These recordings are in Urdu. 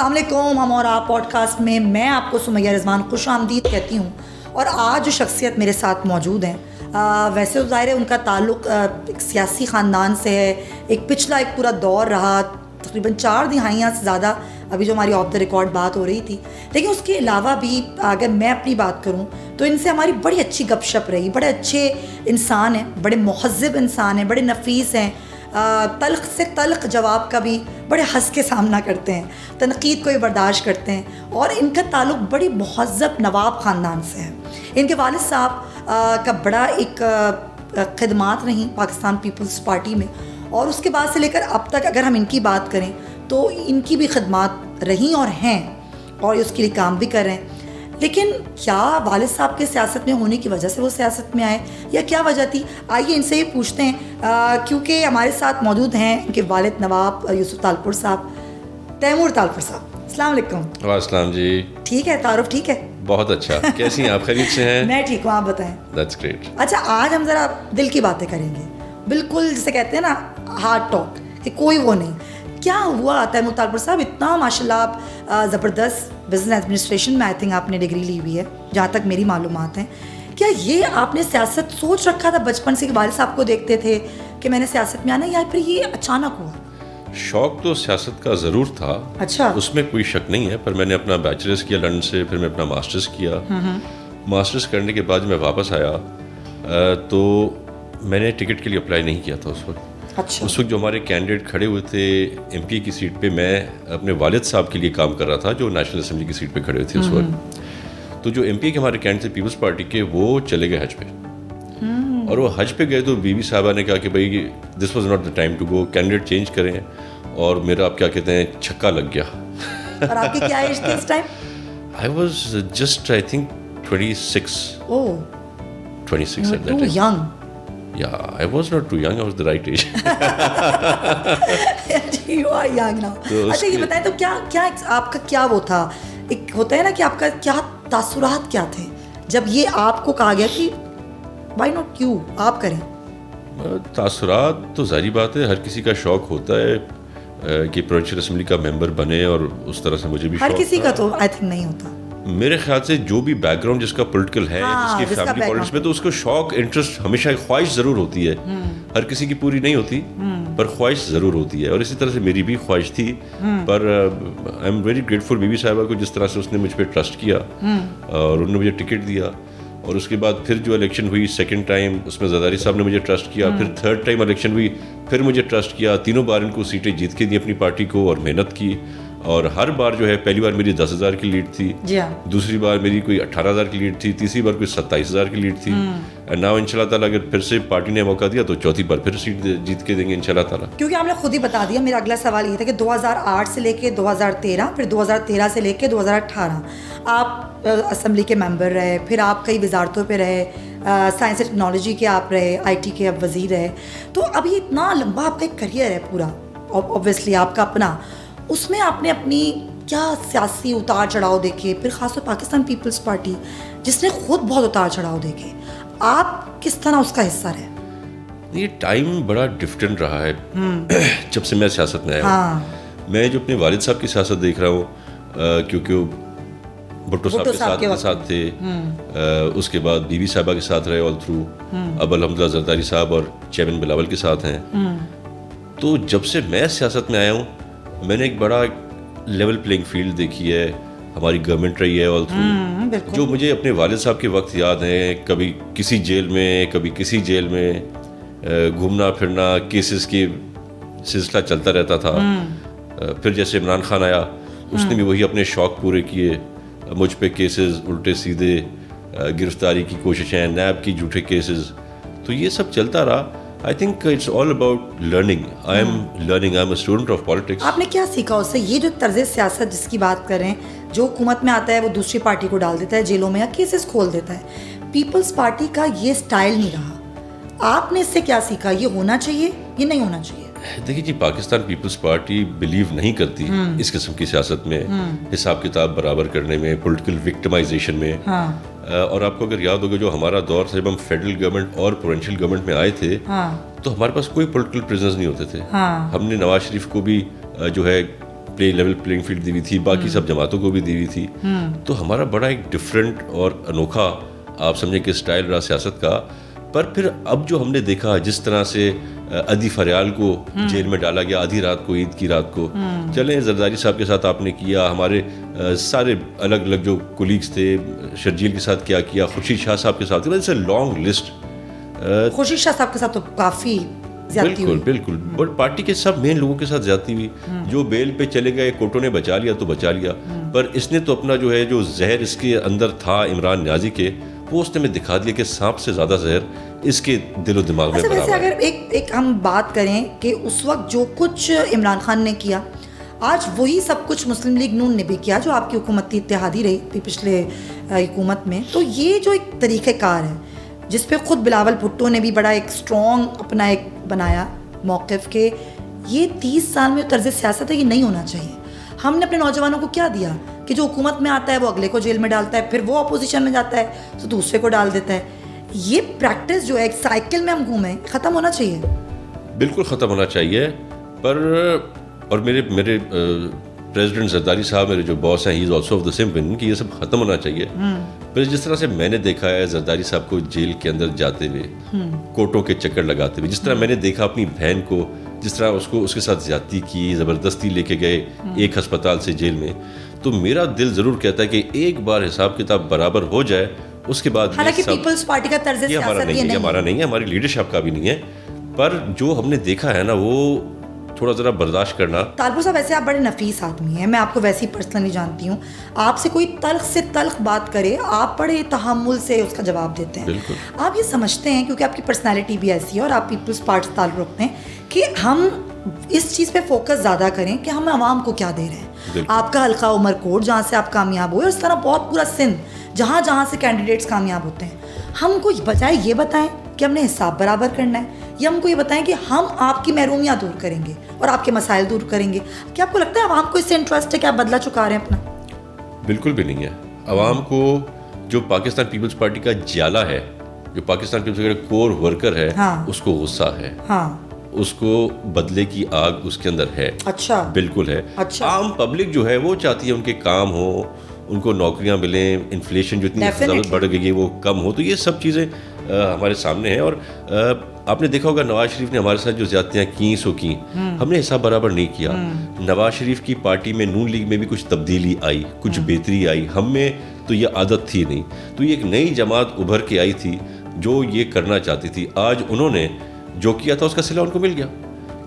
السلام علیکم. ہم اور آپ پوڈ کاسٹ میں آپ کو سمیہ رضوان خوش آمدید کہتی ہوں. اور آج جو شخصیت میرے ساتھ موجود ہیں, ویسے تو ظاہر ہے ان کا تعلق ایک سیاسی خاندان سے ہے. ایک پچھلا ایک پورا دور رہا, تقریباً 4 دہائیاں سے زیادہ, ابھی جو ہماری آف دا ریکارڈ بات ہو رہی تھی. لیکن اس کے علاوہ بھی اگر میں اپنی بات کروں تو ان سے ہماری بڑی اچھی گپ شپ رہی. بڑے اچھے انسان ہیں, بڑے مہذب انسان ہیں, بڑے نفیس ہیں. تلخ سے تلخ جواب کا بھی بڑے ہنس کے سامنا کرتے ہیں, تنقید کو بھی برداشت کرتے ہیں. اور ان کا تعلق بڑی مہذب نواب خاندان سے ہے. ان کے والد صاحب کا بڑا ایک خدمات رہیں پاکستان پیپلز پارٹی میں, اور اس کے بعد سے لے کر اب تک اگر ہم ان کی بات کریں تو ان کی بھی خدمات رہیں اور ہیں, اور اس کے لیے کام بھی کر رہے ہیں. لیکن کیا والد صاحب کے سیاست میں ہونے کی وجہ سے وہ سیاست میں آئے, یا کیا وجہ تھی؟ آئیے ان سے یہ پوچھتے ہیں, کیونکہ ہمارے ساتھ موجود ہیں ان کے والد نواب یوسف طالپور صاحب, تیمور طالپور صاحب. السلام علیکم. وعلیکم السلام جی. ٹھیک ہے, تعارف ٹھیک ہے؟ بہت اچھا. کیسی ہیں آپ؟ خیریت سے ہیں؟ میں ٹھیک ہوں, آپ بتائیں. That's great. اچھا, آج ہم ذرا دل کی باتیں کریں گے, بالکل جسے کہتے ہیں نا ہارٹ ٹاک, کہ کوئی وہ نہیں. کیا ہوا تیمور طالپور صاحب, اتنا ماشاء اللہ آپ زبردست بزنس ایڈمنسٹریشن میں آئی تھنک آپ نے ڈگری لی ہوئی ہے جہاں تک میری معلومات ہیں. کیا یہ آپ نے سیاست سوچ رکھا تھا بچپن سے کہ والد صاحب کو دیکھتے تھے کہ میں نے سیاست میں آنا, یا پھر یہ اچانک ہوا؟ شوق تو سیاست کا ضرور تھا. اچھا. اس میں کوئی شک نہیں ہے, پر میں نے اپنا بیچلرز کیا لندن سے, پھر میں اپنا ماسٹرز کیا. ماسٹرز کرنے کے بعد میں واپس آیا تو میں نے ٹکٹ کے لیے اپلائی نہیں کیا تھا اس وقت. اچھا. اس وقت جو ہمارے کینڈیڈیٹ کھڑے ہوئے تھے ایم پی کی سیٹ پہ, میں اپنے والد صاحب کے لیے کام کر رہا تھا جو نیشنل اسمبلی کی سیٹ پہ کھڑے ہوئے تھے اس وقت. تو جو ایم پی کے ہمارے کینڈیڈیٹ تھے پیپلز پارٹی کے, وہ چلے گئے حج پہ. اور وہ حج پہ گئے تو بی بی صاحبہ نے کہا کہ بھائی this was not the time to go, candidate change کریں. اور میرا آپ کیا کہتے ہیں چھکا لگ گیا. اور آپ کی کیا ایج تھی اس time? I was just I think 26. Oh, 26 at that too time. young. Yeah, I was not too young, I was the right age. You are young now. اچھا یہ بتائیں تو کیا آپ کا کیا وہ تھا, ایک ہوتا ہے نا کہ آپ کا کیا تاثرات کیا تھے جب یہ آپ کو کہا گیا کہ why not you, آپ کریں؟ تاثرات تو ظاہری بات ہے, ہر کسی کا شوق ہوتا ہے کہ پروونشل اسمبلی کا ممبر بنے, اور اس طرح سے مجھے بھی ہر کسی کا تو آئی تھنک نہیں ہوتا. میرے خیال سے جو بھی بیک گراؤنڈ جس کا پولیٹیکل ہے, جس کی فیملی پالیٹکس میں, تو اس کو شوق, انٹرسٹ, ہمیشہ ایک خواہش ضرور ہوتی ہے. ہر کسی کی پوری نہیں ہوتی, پر خواہش ضرور ہوتی ہے. اور اسی طرح سے میری بھی خواہش تھی, پر آئی ایم ویری گریٹفل بی بی صاحبہ کو, جس طرح سے اس نے مجھ پہ ٹرسٹ کیا اور انہوں نے مجھے ٹکٹ دیا. اور اس کے بعد پھر جو الیکشن ہوئی سیکنڈ ٹائم, اس میں زرداری صاحب نے مجھے ٹرسٹ کیا. پھر تھرڈ ٹائم الیکشن ہوئی, پھر مجھے ٹرسٹ کیا. تینوں بار ان کو سیٹیں جیت کے دی اپنی پارٹی کو, اور محنت کی. اور ہر بار جو ہے, پہلی بار میری 10,000 کی لیڈ تھی, دوسری بار میری کوئی 18,000 کی لیڈ تھی, تیسری بار کوئی 27,000 کی لیڈ تھی. اور ناؤ ان شاء اللہ تعالیٰ اگر پھر سے پارٹی نے موقع دیا تو چوتھی بار پھر سیٹ جیت کے دیں گے ان شاء اللہ تعالیٰ. کیونکہ آپ نے خود ہی بتا دیا, میرا اگلا سوال یہ تھا کہ 2008 سے لے کے 2013, پھر 2013 سے لے کے 2018 آپ اسمبلی کے ممبر رہے, پھر آپ کئی وزارتوں پہ رہے, سائنس اینڈ ٹیکنالوجی کے آپ رہے, آئی ٹی کے اب وزیر رہے. تو اب یہ اتنا لمبا آپ کا ایک کریئر ہے پورا, اوبویسلی آپ کا اپنا, اس میں آپ نے اپنی کیا سیاسی اتار چڑھاؤ دیکھے, پھر خاص طور پاکستان پیپلز پارٹی جس نے خود بہت اتار چڑھاؤ دیکھے, آپ کس طرح اس کا حصہ رہے؟ یہ ٹائم بڑا ڈفرینٹ رہا ہے جب سے میں سیاست میں آیا ہوں. میں جو اپنے والد صاحب کی سیاست دیکھ رہا ہوں, کیونکہ وہ بھٹو صاحب کے ساتھ تھے, اس کے بعد بی بی صاحبہ کے ساتھ رہے آل تھرو, اب الحمدللہ زرداری صاحب اور چیئرمین بلاول کے ساتھ ہیں. تو جب سے میں سیاست میں آیا ہوں, میں نے ایک بڑا لیول پلینگ فیلڈ دیکھی ہے. ہماری گورنمنٹ رہی ہے آل تھرو, جو مجھے اپنے والد صاحب کے وقت یاد ہیں. کبھی کسی جیل میں, کبھی کسی جیل میں, گھومنا پھرنا, کیسز کی سلسلہ چلتا رہتا تھا. پھر جیسے عمران خان آیا, اس نے بھی وہی اپنے شوق پورے کیے, مجھ پہ کیسز الٹے سیدھے, گرفتاری کی کوششیں, نیب کی جھوٹے کیسز, تو یہ سب چلتا رہا. I think it's all about learning. I am learning. I am a student of politics. آپ نے کیا سیکھا اس سے؟ یہ جو طرز سیاست جس کی بات کریں, جو حکومت میں آتا ہے وہ دوسری پارٹی کو ڈال دیتا ہے جیلوں میں یا کیسز کھول دیتا ہے, پیپلز پارٹی کا یہ سٹائل نہیں رہا. آپ نے اس سے کیا سیکھا؟ یہ ہونا چاہیے, یہ نہیں ہونا چاہیے؟ دیکھیے جی, پاکستان پیپلز پارٹی بلیو نہیں کرتی اس قسم کی سیاست میں, حساب کتاب برابر کرنے میں, پولیٹیکل وکٹمائزیشن میں. اور آپ کو اگر یاد ہوگا جو ہمارا دور تھا جب ہم فیڈرل گورنمنٹ اور پروونشل گورنمنٹ میں آئے تھے, تو ہمارے پاس کوئی پولیٹیکل پریزنرز نہیں ہوتے تھے. ہم نے نواز شریف کو بھی جو ہے لیول پلینگ فیلڈ دی ہوئی تھی, باقی سب جماعتوں کو بھی دی ہوئی تھی. تو ہمارا بڑا ایک ڈفرینٹ اور انوکھا آپ سمجھیں کہ اسٹائل رہا سیاست کا. پر پھر اب جو ہم نے دیکھا جس طرح سے ادی فریال کو جیل میں ڈالا گیا آدھی رات کو, عید کی رات کو, چلیں زرداری صاحب کے ساتھ آپ نے کیا, ہمارے سارے الگ الگ جو کولیگس تھے, شرجیل کے ساتھ کیا, خورشید شاہ صاحب کے ساتھ, it's a long list. Khursheed Shah صاحب کے ساتھ تو کافی زیادتی ہوئی. بالکل. اور پارٹی کے سب مین لوگوں کے ساتھ زیادتی ہوئی. جو بیل پہ چلے گئے, کوٹوں نے بچا لیا تو بچا لیا, پر اس نے تو اپنا جو ہے جو زہر اس کے اندر تھا عمران نیازی کے, وہ اس نے میں دکھا دیا کہ سانپ سے زیادہ زہر اس کے دل و دماغ میں برابر ہے. اگر ایک ہم بات کریں کہ اس وقت جو کچھ عمران خان نے کیا, آج وہی سب کچھ مسلم لیگ نون نے بھی کیا جو آپ کی حکومتی اتحادی رہی تھی پچھلے حکومت میں. تو یہ جو ایک طریقہ کار ہے جس پہ خود بلاول بھٹو نے بھی بڑا ایک اسٹرانگ اپنا ایک بنایا موقف کہ یہ 30 سال میں طرز سیاست ہے یہ نہیں ہونا چاہیے. ہم نے اپنے نوجوانوں کو کیا دیا کہ جو حکومت میں آتا ہے وہ اگلے کو جیل میں ڈالتا ہے, پھر وہ اپوزیشن میں جاتا ہے تو دوسرے کو ڈال دیتا ہے. یہ پریکٹس جو ہے ایک سائیکل میں ہم گھومیں, ختم ہونا چاہیے. بالکل ختم ہونا چاہیے. پر اور میرے پریزیڈنٹ زرداری صاحب, میرے جو باس ہیں, he is also of the same opinion کہ یہ سب ختم ہونا چاہیے. پھر جس طرح سے میں نے دیکھا ہے زرداری صاحب کو جیل کے اندر جاتے ہوئے, کوٹوں کے چکر لگاتے ہوئے, جس طرح میں نے دیکھا اپنی بہن کو جس طرح اس کے ساتھ زیادتی کی, زبردستی لے کے گئے ایک ہسپتال سے جیل میں, تو میرا دل ضرور کہتا ہے کہ ایک بار حساب کتاب برابر ہو جائے اس کے بعد. حالانکہ پیپلز پارٹی کا طرز سیاست ہمارا نہیں ہے, ہماری لیڈرشپ کا بھی نہیں ہے, پر جو ہم نے دیکھا ہے نا وہ تھوڑا ذرا برداشت کرنا. طالبو صاحب ویسے آپ بڑے نفیس آدمی ہیں, میں آپ کو ویسے ہی پرسنلی جانتی ہوں, آپ سے کوئی تلخ سے تلخ بات کرے آپ بڑے تحمل سے اس کا جواب دیتے ہیں. بالکل. آپ یہ سمجھتے ہیں کیونکہ آپ کی پرسنالٹی بھی ایسی ہے اور آپ پیپلز پارٹی سے تعلق رکھتے ہیں کہ ہم اس چیز پہ فوکس زیادہ کریں کہ ہم عوام کو کیا دے رہے ہیں. آپ کا حلقہ عمر کوٹ جہاں سے آپ کامیاب ہوئے, اس طرح بہت پورا سندھ جہاں سے کینڈیڈیٹس کامیاب ہوتے ہیں, ہم کو بجائے یہ بتائیں کہ ہم نے حساب برابر کرنا ہے, یا ہم کو یہ بتائیں کہ ہم آپ کی محرومیاں دور کریں گے اور آپ کے مسائل دور کریں گے. کیا آپ کو لگتا ہے عوام کو اس سے انٹرسٹ ہے کہ آپ بدلہ چکا رہے ہیں اپنا؟ بالکل بھی نہیں ہے. عوام کو جو پاکستان پیپلز پارٹی کا جیالہ ہے, جو پاکستان پیپلز پارٹی کا کور ورکر ہے, اس کو غصہ ہے, اس کو بدلے کی آگ اس کے اندر ہے. اچھا. بالکل ہے. عام پبلک جو ہے وہ چاہتی ہے ان کے کام ہو, ان کو نوکریاں ملیں, انفلیشن جو اتنی بڑھ گئی ہے وہ کم ہو. تو یہ سب چیزیں ہمارے سامنے ہیں. اور آپ نے دیکھا ہوگا نواز شریف نے ہمارے ساتھ جو زیادتیاں کی سو کی, ہم نے حساب برابر نہیں کیا. نواز شریف کی پارٹی میں نون لیگ میں بھی کچھ تبدیلی آئی, کچھ بہتری آئی, ہم میں تو یہ عادت تھی نہیں. تو یہ ایک نئی جماعت ابھر کے آئی تھی جو یہ کرنا چاہتی تھی. آج انہوں نے جو کیا تھا اس کا صلہ ان کو مل گیا.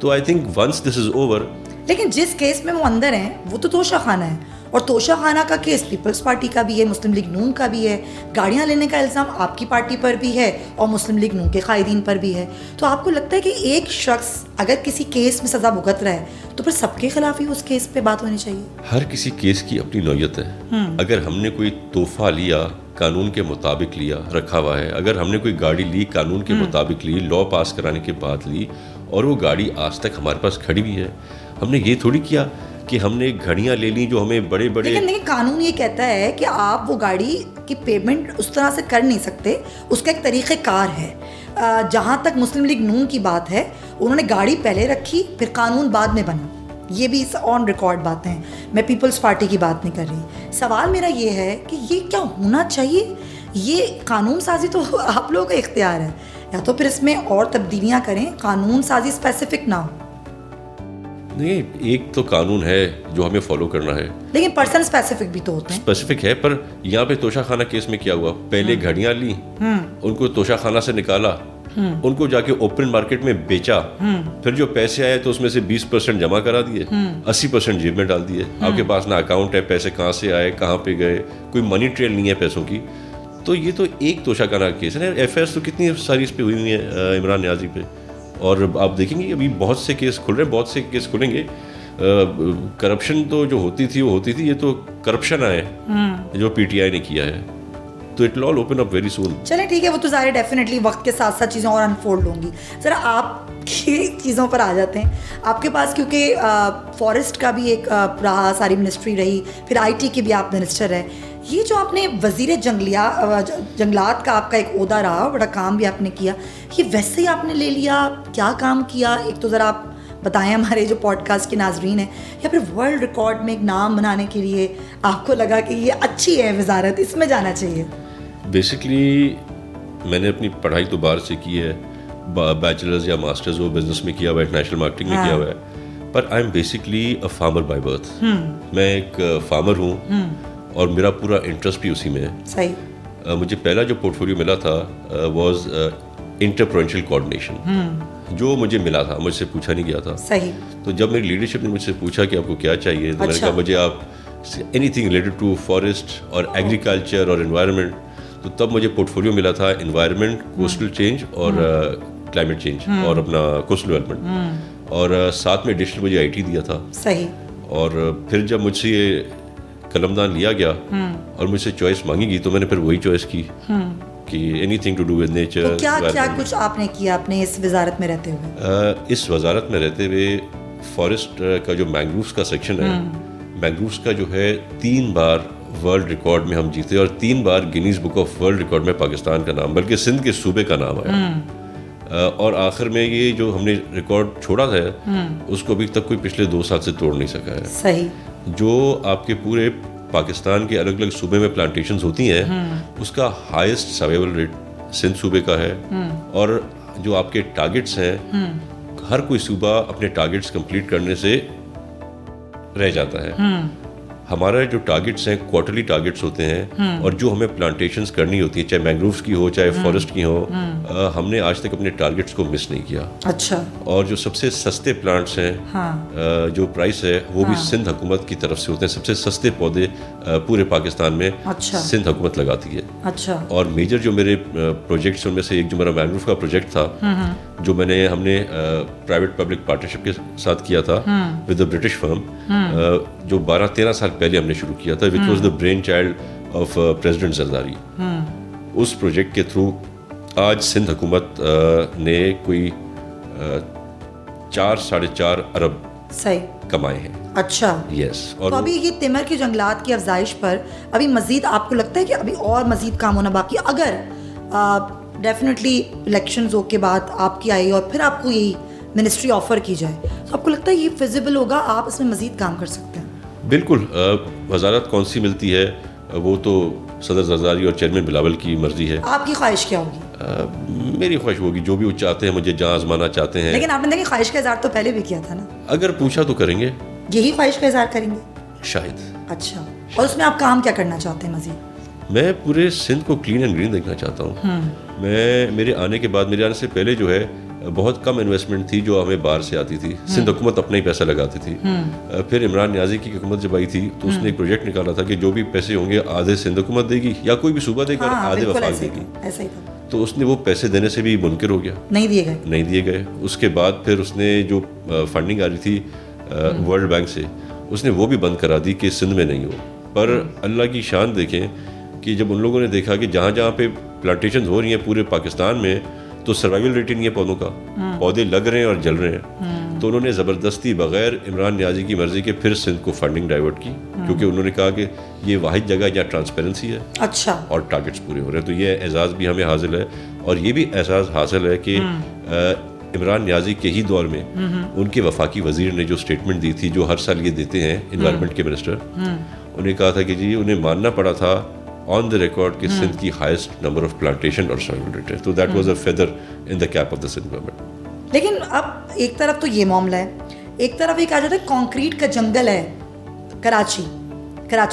تو I think once this is over. لیکن جس کیس میں وہ اندر ہیں وہ تو توشہ خانہ ہے, اور توشہ خانہ کا کیس پیپلز پارٹی کا بھی ہے, مسلم لیگ نون کا بھی ہے. گاڑیاں لینے کا الزام آپ کی پارٹی پر بھی ہے اور مسلم لیگ نون کے قائدین پر بھی ہے. تو آپ کو لگتا ہے کہ ایک شخص اگر کسی کیس میں سزا بھگت رہا ہے تو پھر سب کے خلاف ہی اس کیس پہ بات ہونی چاہیے؟ ہر کسی کیس کی اپنی نوعیت ہے. اگر ہم نے کوئی تحفہ لیا, قانون کے مطابق لیا, رکھا ہوا ہے. اگر ہم نے کوئی گاڑی لی, قانون کے مطابق لی, لا پاس کرانے کے بعد لی, اور وہ گاڑی آج تک ہمارے پاس کھڑی بھی ہے, ہم نے یہ تھوڑی کیا کہ ہم نے گھڑیاں لے لی جو ہمیں بڑے. لیکن قانون یہ کہتا ہے کہ آپ وہ گاڑی کی پیمنٹ اس طرح سے کر نہیں سکتے, اس کا ایک طریقہ کار ہے. جہاں تک مسلم لیگ نون کی بات ہے, انہوں نے گاڑی پہلے رکھی پھر قانون بعد میں بنا. یہ بھی آن ریکارڈ باتیں ہیں, میں پیپلز پارٹی کی بات نہیں کر رہی. سوال میرا یہ ہے کہ یہ کیا ہونا چاہیے؟ یہ قانون سازی تو آپ لوگوں کا اختیار ہے, یا تو پھر اس میں اور تبدیلیاں کریں, قانون سازی اسپیسیفک نہ ہو. نہیں, ایک تو قانون ہے جو ہمیں فالو کرنا ہے, لیکن پرسن اسپیسیفک بھی تو ہوتے ہیں. اسپیسیفک ہے, پر یہاں پہ توشہ خانہ کیس میں کیا ہوا, پہلے گھڑیاں لی, ان کو توشہ خانہ سے نکالا, ان کو جا کے اوپن مارکیٹ میں بیچا, پھر جو پیسے آئے تو اس میں سے 20% جمع کرا دیے, 80% جیب میں ڈال دیے. آپ کے پاس نہ اکاؤنٹ ہے, پیسے کہاں سے آئے, کہاں پہ گئے, کوئی منی ٹریل نہیں ہے پیسوں کی. تو یہ تو ایک توشہ خانہ کیس ہے. ایف آئی آرز تو کتنی ساری اس پہ ہوئی ہوئی ہیں عمران نیازی پہ, اور آپ دیکھیں گے ابھی بہت سے کیس کھل رہے ہیں, بہت سے کیس کھلیں گے. کرپشن تو جو ہوتی تھی وہ ہوتی تھی, یہ تو کرپشن آئے جو پی ٹی آئی نے کیا ہے. تو it will all open up very soon. چلیں ٹھیک ہے, وہ تو ظاہر ڈیفینیٹلی وقت کے ساتھ ساتھ چیزیں اور انفولڈ ہوں گی. ذرا آپ کی چیزوں پر آ جاتے ہیں. آپ کے پاس کیونکہ فارسٹ کا بھی ایک رہا, ساری منسٹری رہی, پھر آئی ٹی کی بھی آپ منسٹر رہے. یہ جو آپ نے وزیر جنگلات کا آپ کا ایک عہدہ رہا, بڑا کام بھی آپ نے کیا, یہ ویسے ہی آپ نے لے لیا, کیا کام کیا؟ ایک تو ذرا آپ بتائیں ہمارے جو پوڈ کاسٹ کے ناظرین ہیں, یا پھر ورلڈ ریکارڈ میں ایک نام بنانے کے لیے آپ کو لگا کہ یہ اچھی ہے وزارت, اس میں جانا چاہیے؟ بیسکلی میں نے اپنی پڑھائی تو باہر سے کی ہے, بیچلرز یا ماسٹرز وہ بزنس میں کیا ہوا ہے, انٹرنیشنل مارکیٹنگ میں کیا ہوا ہے, پر I am basically a farmer by birth. میں ایک فارمر ہوں اور میرا پورا انٹرسٹ بھی اسی میں ہے. صحیح. مجھے پہلا جو پورٹ فولیو ملا تھا واز انٹرپرینشل کوآرڈینیشن, جو مجھے ملا تھا, مجھ سے پوچھا نہیں گیا تھا. صحیح. تو جب میری لیڈرشپ نے مجھ سے پوچھا کہ آپ کو کیا چاہیے, تو میں نے کہا مجھے آپ anything related to forest اور ایگریکلچر اور انوائرمنٹ. تو تب مجھے پورٹ فولیو ملا تھا انوائرمنٹ, کوسٹل چینج اور کلائمیٹ چینج اور اپنا کوسٹل ڈیولپمنٹ, اور ساتھ میں ایڈیشنل مجھے IT دیا تھا. صحیح. اور پھر جب مجھ سے یہ قلم دان لیا گیا اور مجھ سے چوائس مانگی گئی, تو میں نے پھر وہی چوائس کی کہ anything to do with nature. کیا کچھ آپ نے کیا اپنے اس وزارت میں رہتے ہوئے؟ اس وزارت میں رہتے ہوئے فارسٹ کا جو مینگرووز کا سیکشن ہے, مینگرووز کا جو ہے 3 بار ورلڈ ریکارڈ میں ہم جیتے, اور 3 بار Guinness book of world record میں پاکستان کا نام, بلکہ سندھ کے صوبے کا نام آیا. اور آخر میں یہ جو ہم نے ریکارڈ چھوڑا تھا اس کو ابھی تک کوئی پچھلے 2 سال سے توڑ نہیں سکا ہے. صحیح. جو آپ کے پورے پاکستان کے الگ الگ صوبے میں پلانٹیشنز ہوتی ہیں, اس کا ہائیسٹ سروائیول ریٹ سندھ صوبے کا ہے. اور جو آپ کے ٹارگٹس ہیں, ہر کوئی صوبہ اپنے ٹارگٹس کمپلیٹ کرنے سے رہ جاتا ہے. ہمارا جو ٹارگٹس ہیں کوارٹرلی ٹارگٹس ہوتے ہیں, اور جو ہمیں پلانٹیشنز کرنی ہوتی ہیں, چاہے مینگرووز کی ہو چاہے فارسٹ کی ہو, ہم نے آج تک اپنے ٹارگٹس کو مس نہیں کیا. اچھا. اور جو سب سے سستے پلانٹس ہیں, جو پرائس ہے وہ بھی سندھ حکومت کی طرف سے ہوتے ہیں. سب سے سستے پودے پورے پاکستان میں سندھ حکومت لگاتی ہے. اچھا. اور میجر جو میرے پروجیکٹس ان میں سے ایک جو میرا مینگروو کا پروجیکٹ تھا, جو ہم نے پرائیویٹ پبلک پارٹنرشپ کے ساتھ کیا تھا ود اے برٹش فرم, جو 12-13 سال پہلے ہم نے شروع کیا تھا, which was the brain child of president Zardari. اس پروجیکٹ کے تھرو آج سندھ حکومت نے کوئی 4-4.5 ارب کمائے ہیں. اچھا. یس. اور ابھی یہ تمر کے جنگلات کی افزائش پر ابھی مزید آپ کو لگتا ہے کہ ابھی اور مزید کام ہونا باقی, اگر ڈیفینیٹلی الیکشنز کے بعد آپ کی آئی اور پھر آپ کو یہی منسٹری آفر کی جائے, تو آپ کو لگتا ہے یہ فیزیبل ہوگا, آپ اس میں مزید کام کر سکتے ہیں؟ بالکل. وزارت کون سی ملتی ہے وہ تو صدر زرداری اور چیئرمین بلاول کی مرضی ہے. آپ کی خواہش کیا ہوگی؟ میری خواہش ہوگی جو بھی وہ چاہتے ہیں, مجھے جہاں آزمانا چاہتے ہیں. لیکن آپ نے دیکھیں خواہش کا اظہار تو پہلے بھی کیا تھا نا. اگر پوچھا تو کریں گے. یہی خواہش کا اظہار کریں گے شاید. اچھا. اور اس میں آپ کام کیا کرنا چاہتے ہیں مزید؟ میں پورے سندھ کو کلین اینڈ گرین دیکھنا چاہتا ہوں. میرے آنے کے بعد, میرے آنے سے پہلے جو ہے بہت کم انویسٹمنٹ تھی جو ہمیں باہر سے آتی تھی. سندھ حکومت اپنا ہی پیسہ لگاتی تھی. پھر عمران نیازی کی حکومت جب آئی تھی تو اس نے ایک پروجیکٹ نکالا تھا کہ جو بھی پیسے ہوں گے آدھے سندھ حکومت دے گی یا کوئی بھی صوبہ دے گا, آدھے وفاق دے گی. ایسا ہی تھا. تو اس نے وہ پیسے دینے سے بھی منکر ہو گیا, نہیں دیے گئے. اس کے بعد پھر اس نے جو فنڈنگ آ رہی تھی ورلڈ بینک سے, اس نے وہ بھی بند کرا دی کہ سندھ میں نہیں ہو. پر اللہ کی شان دیکھیں کہ جب ان لوگوں نے دیکھا کہ جہاں جہاں پہ پلانٹیشن ہو رہی ہیں پورے پاکستان میں, تو سروائیول ریٹ ہی نہیں ہے پودوں کا, پودے لگ رہے ہیں اور جل رہے ہیں. تو انہوں نے زبردستی بغیر عمران نیازی کی مرضی کے پھر سندھ کو فنڈنگ ڈائیورٹ کی, کیونکہ انہوں نے کہا کہ یہ واحد جگہ جہاں ٹرانسپیرنسی ہے. اچھا. اور ٹارگٹس پورے ہو رہے ہیں. تو یہ اعزاز بھی ہمیں حاصل ہے, اور یہ بھی اعزاز حاصل ہے کہ عمران نیازی کے ہی دور میں ان کے وفاقی وزیر نے جو اسٹیٹمنٹ دی تھی, جو ہر سال یہ دیتے ہیں انوائرمنٹ کے منسٹر, انہیں کہا تھا کہ جی انہیں ماننا پڑا تھا آن دا ریکارڈ کہ سندھ کی ہائیسٹ نمبر آف پلانٹیشن اور سروائیول ریٹ ہے. تو that was a feather in the cap of the Sindh government. لیکن اب ایک طرف تو یہ معاملہ ہے, ایک طرف یہ کہا جاتا ہے کانکریٹ کا جنگل ہے کراچی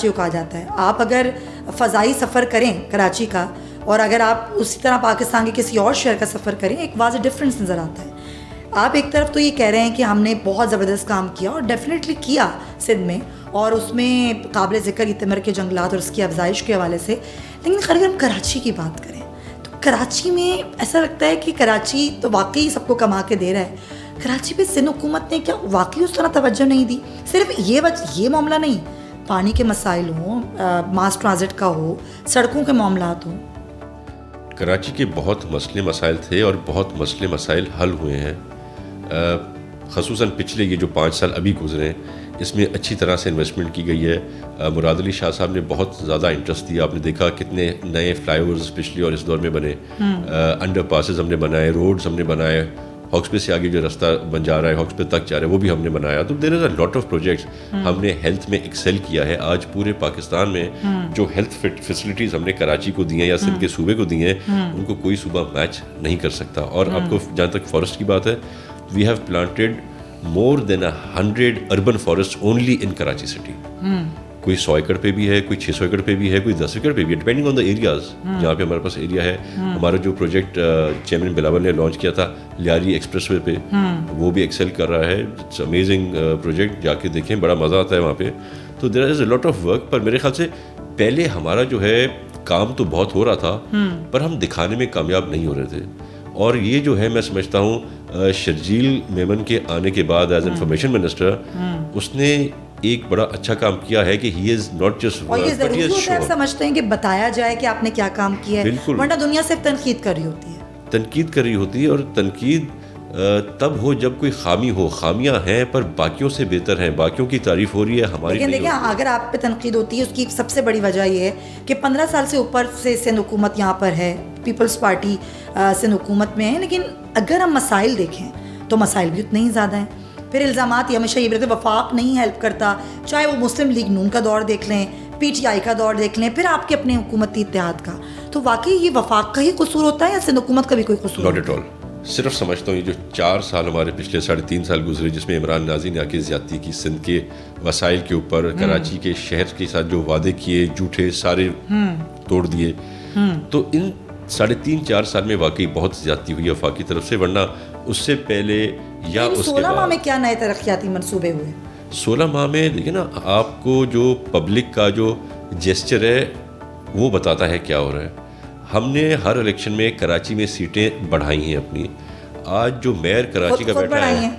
کو کہا جاتا ہے. آپ اگر فضائی سفر کریں کراچی کا, اور اگر آپ اسی طرح پاکستان کے کسی اور شہر کا سفر کریں, ایک واضح ڈفرینس نظر آتا ہے. آپ ایک طرف تو یہ کہہ رہے ہیں کہ ہم نے بہت زبردست کام کیا, اور ڈیفینیٹلی کیا سندھ میں, اور اس میں قابل ذکر تمر کے جنگلات اور اس کی افزائش کے حوالے سے. لیکن اگر ہم کراچی کی بات کریں تو کراچی میں ایسا لگتا ہے کہ کراچی تو واقعی سب کو کما کے دے رہا ہے. کراچی پہ سندھ حکومت نے کیا واقعی اس طرح توجہ نہیں دی؟ صرف یہ معاملہ نہیں, پانی کے مسائل ہوں, ماس ٹرانزٹ کا ہو, سڑکوں کے معاملات ہوں. کراچی کے بہت مسئلے مسائل تھے اور بہت مسئلے مسائل حل ہوئے ہیں. خصوصاً پچھلے یہ جو 5 سال ابھی گزرے ہیں, اس میں اچھی طرح سے انویسٹمنٹ کی گئی ہے. مراد علی شاہ صاحب نے بہت زیادہ انٹرسٹ دیا. آپ نے دیکھا کتنے نئے فلائی اوورز پچھلی اور اس دور میں بنے, انڈر پاسز ہم نے بنائے, روڈز ہم نے بنائے, ہاکس بے سے آگے جو راستہ بن جا رہا ہے, ہاکس بے تک جا رہا ہے, وہ بھی ہم نے بنایا. تو دیر is a lot of projects. ہم نے ہیلتھ میں ایکسیل کیا ہے. آج پورے پاکستان میں جو ہیلتھ فیسلٹیز ہم نے کراچی کو دی ہیں یا سندھ کے صوبے کو دی ہیں, ان کو کوئی صوبہ میچ نہیں کر سکتا. اور آپ کو جہاں تک فارسٹ کی بات ہے, we have planted more than 100 urban forest only in Karachi city. کوئی 100 ایکڑ پہ بھی ہے, کوئی 600 ایکڑ پہ بھی ہے, کوئی 10 ایکڑ پہ بھی ہے, ڈپینڈنگ آن دا ایریاز جہاں پہ ہمارے پاس ایریا ہے. ہمارا جو پروجیکٹ چیئرمین بلاول نے لانچ کیا تھا لیاری ایکسپریس وے پہ, وہ بھی ایکسیل کر رہا ہے. اٹس امیزنگ پروجیکٹ, جا کے دیکھیں, بڑا مزہ آتا ہے وہاں پہ. تو دیر is a lot of work. پر میرے خیال سے پہلے ہمارا جو ہے کام تو بہت ہو رہا تھا, پر ہم دکھانے میں کامیاب نہیں ہو رہے تھے. اور یہ جو ہے میں سمجھتا ہوں شرجیل میمن کے آنے کے بعد ایز انفارمیشن منسٹر اس نے ایک بڑا اچھا کام کیا ہے کہ ہی از ناٹ جسٹ اور یہ ضروری ہوتا ہے, آپ سمجھتے ہیں کہ بتایا جائے کہ آپ نے کیا کام کیا ہے, ورنہ دنیا صرف تنقید کر رہی ہوتی ہے. تنقید کر رہی ہوتی ہے, اور تنقید تب ہو جب کوئی خامی ہو. خامیاں ہیں پر باقیوں سے بہتر ہیں, باقیوں کی تعریف ہو رہی ہے, ہماری نہیں. لیکن دیکھیں, اگر آپ پہ تنقید ہوتی ہے اس کی سب سے بڑی وجہ یہ ہے کہ 15 سال سے اوپر سے سندھ حکومت یہاں پر ہے, پیپلز پارٹی سندھ حکومت میں ہے. لیکن اگر ہم مسائل دیکھیں تو مسائل بھی اتنے ہی زیادہ ہیں. پھر الزامات یہ ہمیشہ یہ بھی رہتے وفاق نہیں ہیلپ کرتا, چاہے وہ مسلم لیگ نون کا دور دیکھ لیں, پی ٹی آئی کا دور دیکھ لیں, پھر آپ کے اپنے حکومتی اتحاد کا. تو واقعی یہ وفاق کا ہی قصور ہوتا ہے یا سندھ حکومت کا بھی کوئی قصور؟ Not at all. صرف سمجھتا ہوں یہ جو 4 سال ہمارے پچھلے 3.5 سال گزرے جس میں عمران نازی نے آ کے زیادتی کی سندھ کے وسائل کے اوپر, کراچی کے شہر کے ساتھ جو وعدے کیے جھوٹے سارے توڑ دیے, تو ان 3.5-4 سال میں واقعی بہت زیادتی ہوئی وفاق کی طرف سے. ورنہ اس سے پہلے یا اس کے 16 ماہ میں کیا نئے ترقیاتی منصوبے ہوئے؟ 16 ماہ میں دیکھیں نا, آپ کو جو پبلک کا جو جیسچر ہے وہ بتاتا ہے کیا ہو رہا ہے. ہم نے ہر الیکشن میں کراچی میں سیٹیں بڑھائی ہیں اپنی. آج جو میئر کراچی کا بیٹھا ہے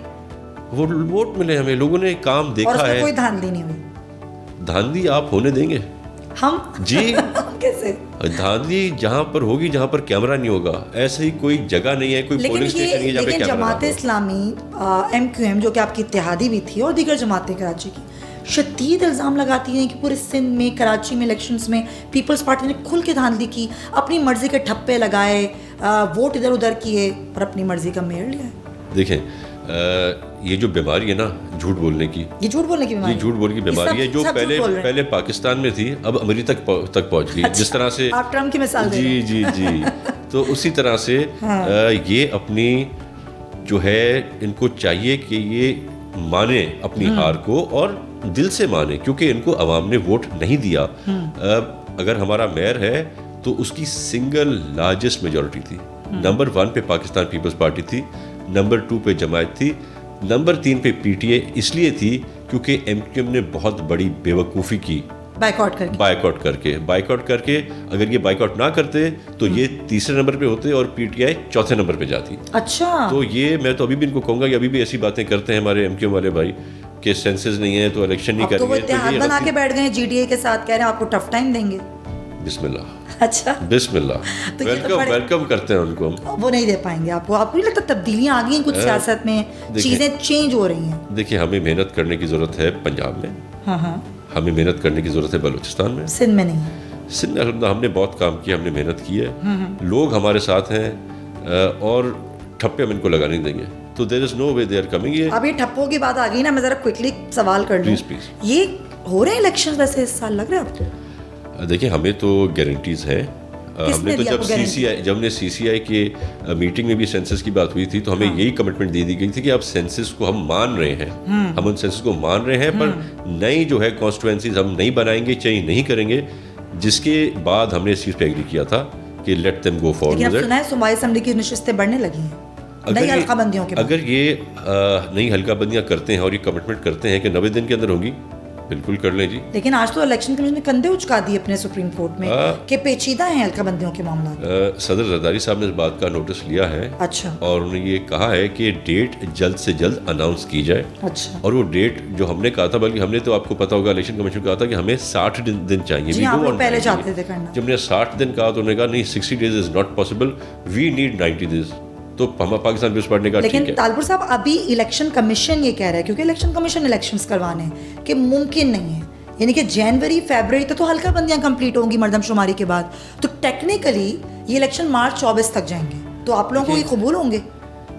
وہ ووٹ ملے ہمیں, لوگوں نے کام دیکھا ہے. کوئی دھاندلی نہیں ہوئی. دھاندلی آپ ہونے دیں گے؟ ہم جی کیسے دھاندلی جہاں پر ہوگی جہاں پر کیمرہ نہیں ہوگا, ایسے ہی کوئی جگہ نہیں ہے, کوئی پولنگ اسٹیشن نہیں ہے جہاں پہ کیمرہ. لیکن جماعت اسلامی MQM جو کہ آپ کی اتحادی بھی تھی اور دیگر جماعتیں کراچی کی شدید الزام لگاتی ہیں کہ پورے سندھ میں کراچی میں الیکشنز میں پیپلز پارٹی نے کھل کے دھاندلی کی, اپنی مرضی کے ٹھپے لگائے, ووٹ ادھر ادھر کیے اور اپنی مرضی کا میئر لیا ہے. دیکھیں یہ جو بیماری ہے نا جھوٹ بولنے کی, یہ جھوٹ بولنے کی بیماری, یہ جھوٹ بولنے کی بیماری ہے جو پہلے پاکستان میں تھی, اب امریکہ تک پہنچ گئی. جس طرح سے آپ ٹرمپ کی مثال دے جی جی جی تو اسی طرح سے یہ اپنی جو ہے ان کو چاہیے کہ یہ مانے اپنی ہار کو اور دل سے مانے, کیونکہ ان کو عوام نے ووٹ نہیں دیا. اگر ہمارا میئر ہے تو اس کی سنگل لارجسٹ میجورٹی تھی. نمبر 1 پہ پاکستان پیپلز پارٹی تھی, نمبر 2 پہ جماعت تھی, نمبر 3 پہ PTA اس لیے تھی کیونکہ MQM نے بہت بڑی بے وقوفی کی, بائیکاٹ کر کے. اگر یہ بائیکاٹ نہ کرتے تو یہ تیسرے نمبر پہ ہوتے اور PTI چوتھے نمبر پہ جاتی. اچھا, تو یہ میں تو ابھی بھی ان کو کہوں گا کہ ابھی بھی ایسی باتیں کرتے ہیں ہمارے MQM والے بھائی کہ سینسز نہیں ہے تو الیکشن نہیں کریں گے. تو وہ اتحاد بنا کے بیٹھ گئے GDA کے ساتھ, کہہ رہے ہیں آپ کو ٹف ٹائم دیں گے. بسم اللہ. اچھا بسم اللہ, ویلکم کرتے ہیں ان کو. وہ نہیں دے پائیں گے آپ کو نہیں لگتا تبدیلیاں آ گئی ہیں کچھ سیاست میں, چیزیں چینج ہو رہی ہیں؟ دیکھیں ہمیں محنت کرنے کی ضرورت ہے پنجاب میں, ہمیں محنت کرنے کی ضرورت ہے بلوچستان میں, سندھ میں نہیں. سندھ میں الحمدللہ ہم نے بہت کام کیا, ہم نے محنت کی ہے, لوگ ہمارے ساتھ ہیں اور ٹھپے ہم ان کو لگا نہیں دیں گے. تو دیر از نو وے دے آر کمنگ. اب یہ ٹھپوں کی بات آ گئی نا, میں ذرا کوئکلی سوال کر لوں, یہ ہو رہے ہیں الیکشن ویسے اس سال لگ رہا ہے آپ کو؟ دیکھیں ہمیں تو گارنٹیز ہیں. ہم نے تو جب CCI کے میٹنگ میں بھی سینسس کی بات ہوئی تھی تو ہمیں یہی کمٹمنٹ دے دی گئی تھی کہ اب سینسس کو ہم مان رہے ہیں, ہم ان سینسس کو مان رہے ہیں, پر نئی جو ہے کانسٹیٹوینسیز ہم نہیں بنائیں گے, چینج نہیں کریں گے. جس کے بعد ہم نے اس چیز پہ ایگری کیا تھا کہ لیٹ دیم گو فارورڈ. لیکن اب سنا ہے صوبائی اسمبلی کی نشستیں بڑھنے لگی ہیں نئی حلقہ بندیوں کے بعد. اگر یہ نئی حلقہ بندیاں کرتے ہیں اور یہ کمٹمنٹ کرتے ہیں کہ 90 دن کے اندر ہوں گی, بالکل کر لیں جی. لیکن آج تو الیکشن کمیشن نے کندھے اچکا دیے اپنے سپریم کورٹ میں کہ پیچیدہ ہیں حلقہ بندیوں کے معاملات. صدر زرداری صاحب نے اس بات کا نوٹس لیا ہے. اچھا. اور انہوں نے یہ کہا ہے کہ ڈیٹ جلد سے جلد اناؤنس کی جائے. اچھا. اور وہ ڈیٹ جو ہم نے کہا تھا, بلکہ ہم نے تو آپ کو پتا ہوگا الیکشن کمیشن کہا تھا کہ ہمیں 60 دن چاہیے. جی ہاں, پہلے چاہتے تھے کرنا. جب نے 60 دن کہا تو انہوں نے کہا نہیں 60 days is not possible, we need 90 days. تو ہم پاکستان پیپلز پارٹی نے کہا ٹھیک ہے. لیکن طالپور صاحب ابھی الیکشن کمیشن یہ کہہ رہا ہے, کیونکہ الیکشن کمیشن الیکشنز کروانے ہیں, کہ ممکن نہیں ہے, یعنی کہ جنوری فیبرری تو حلقہ بندیاں کمپلیٹ ہوں گی مردم شماری کے بعد, تو ٹیکنیکلی یہ الیکشن مارچ 24 تک جائیں گے, تو آپ لوگوں کو یہ قبول ہوں گے؟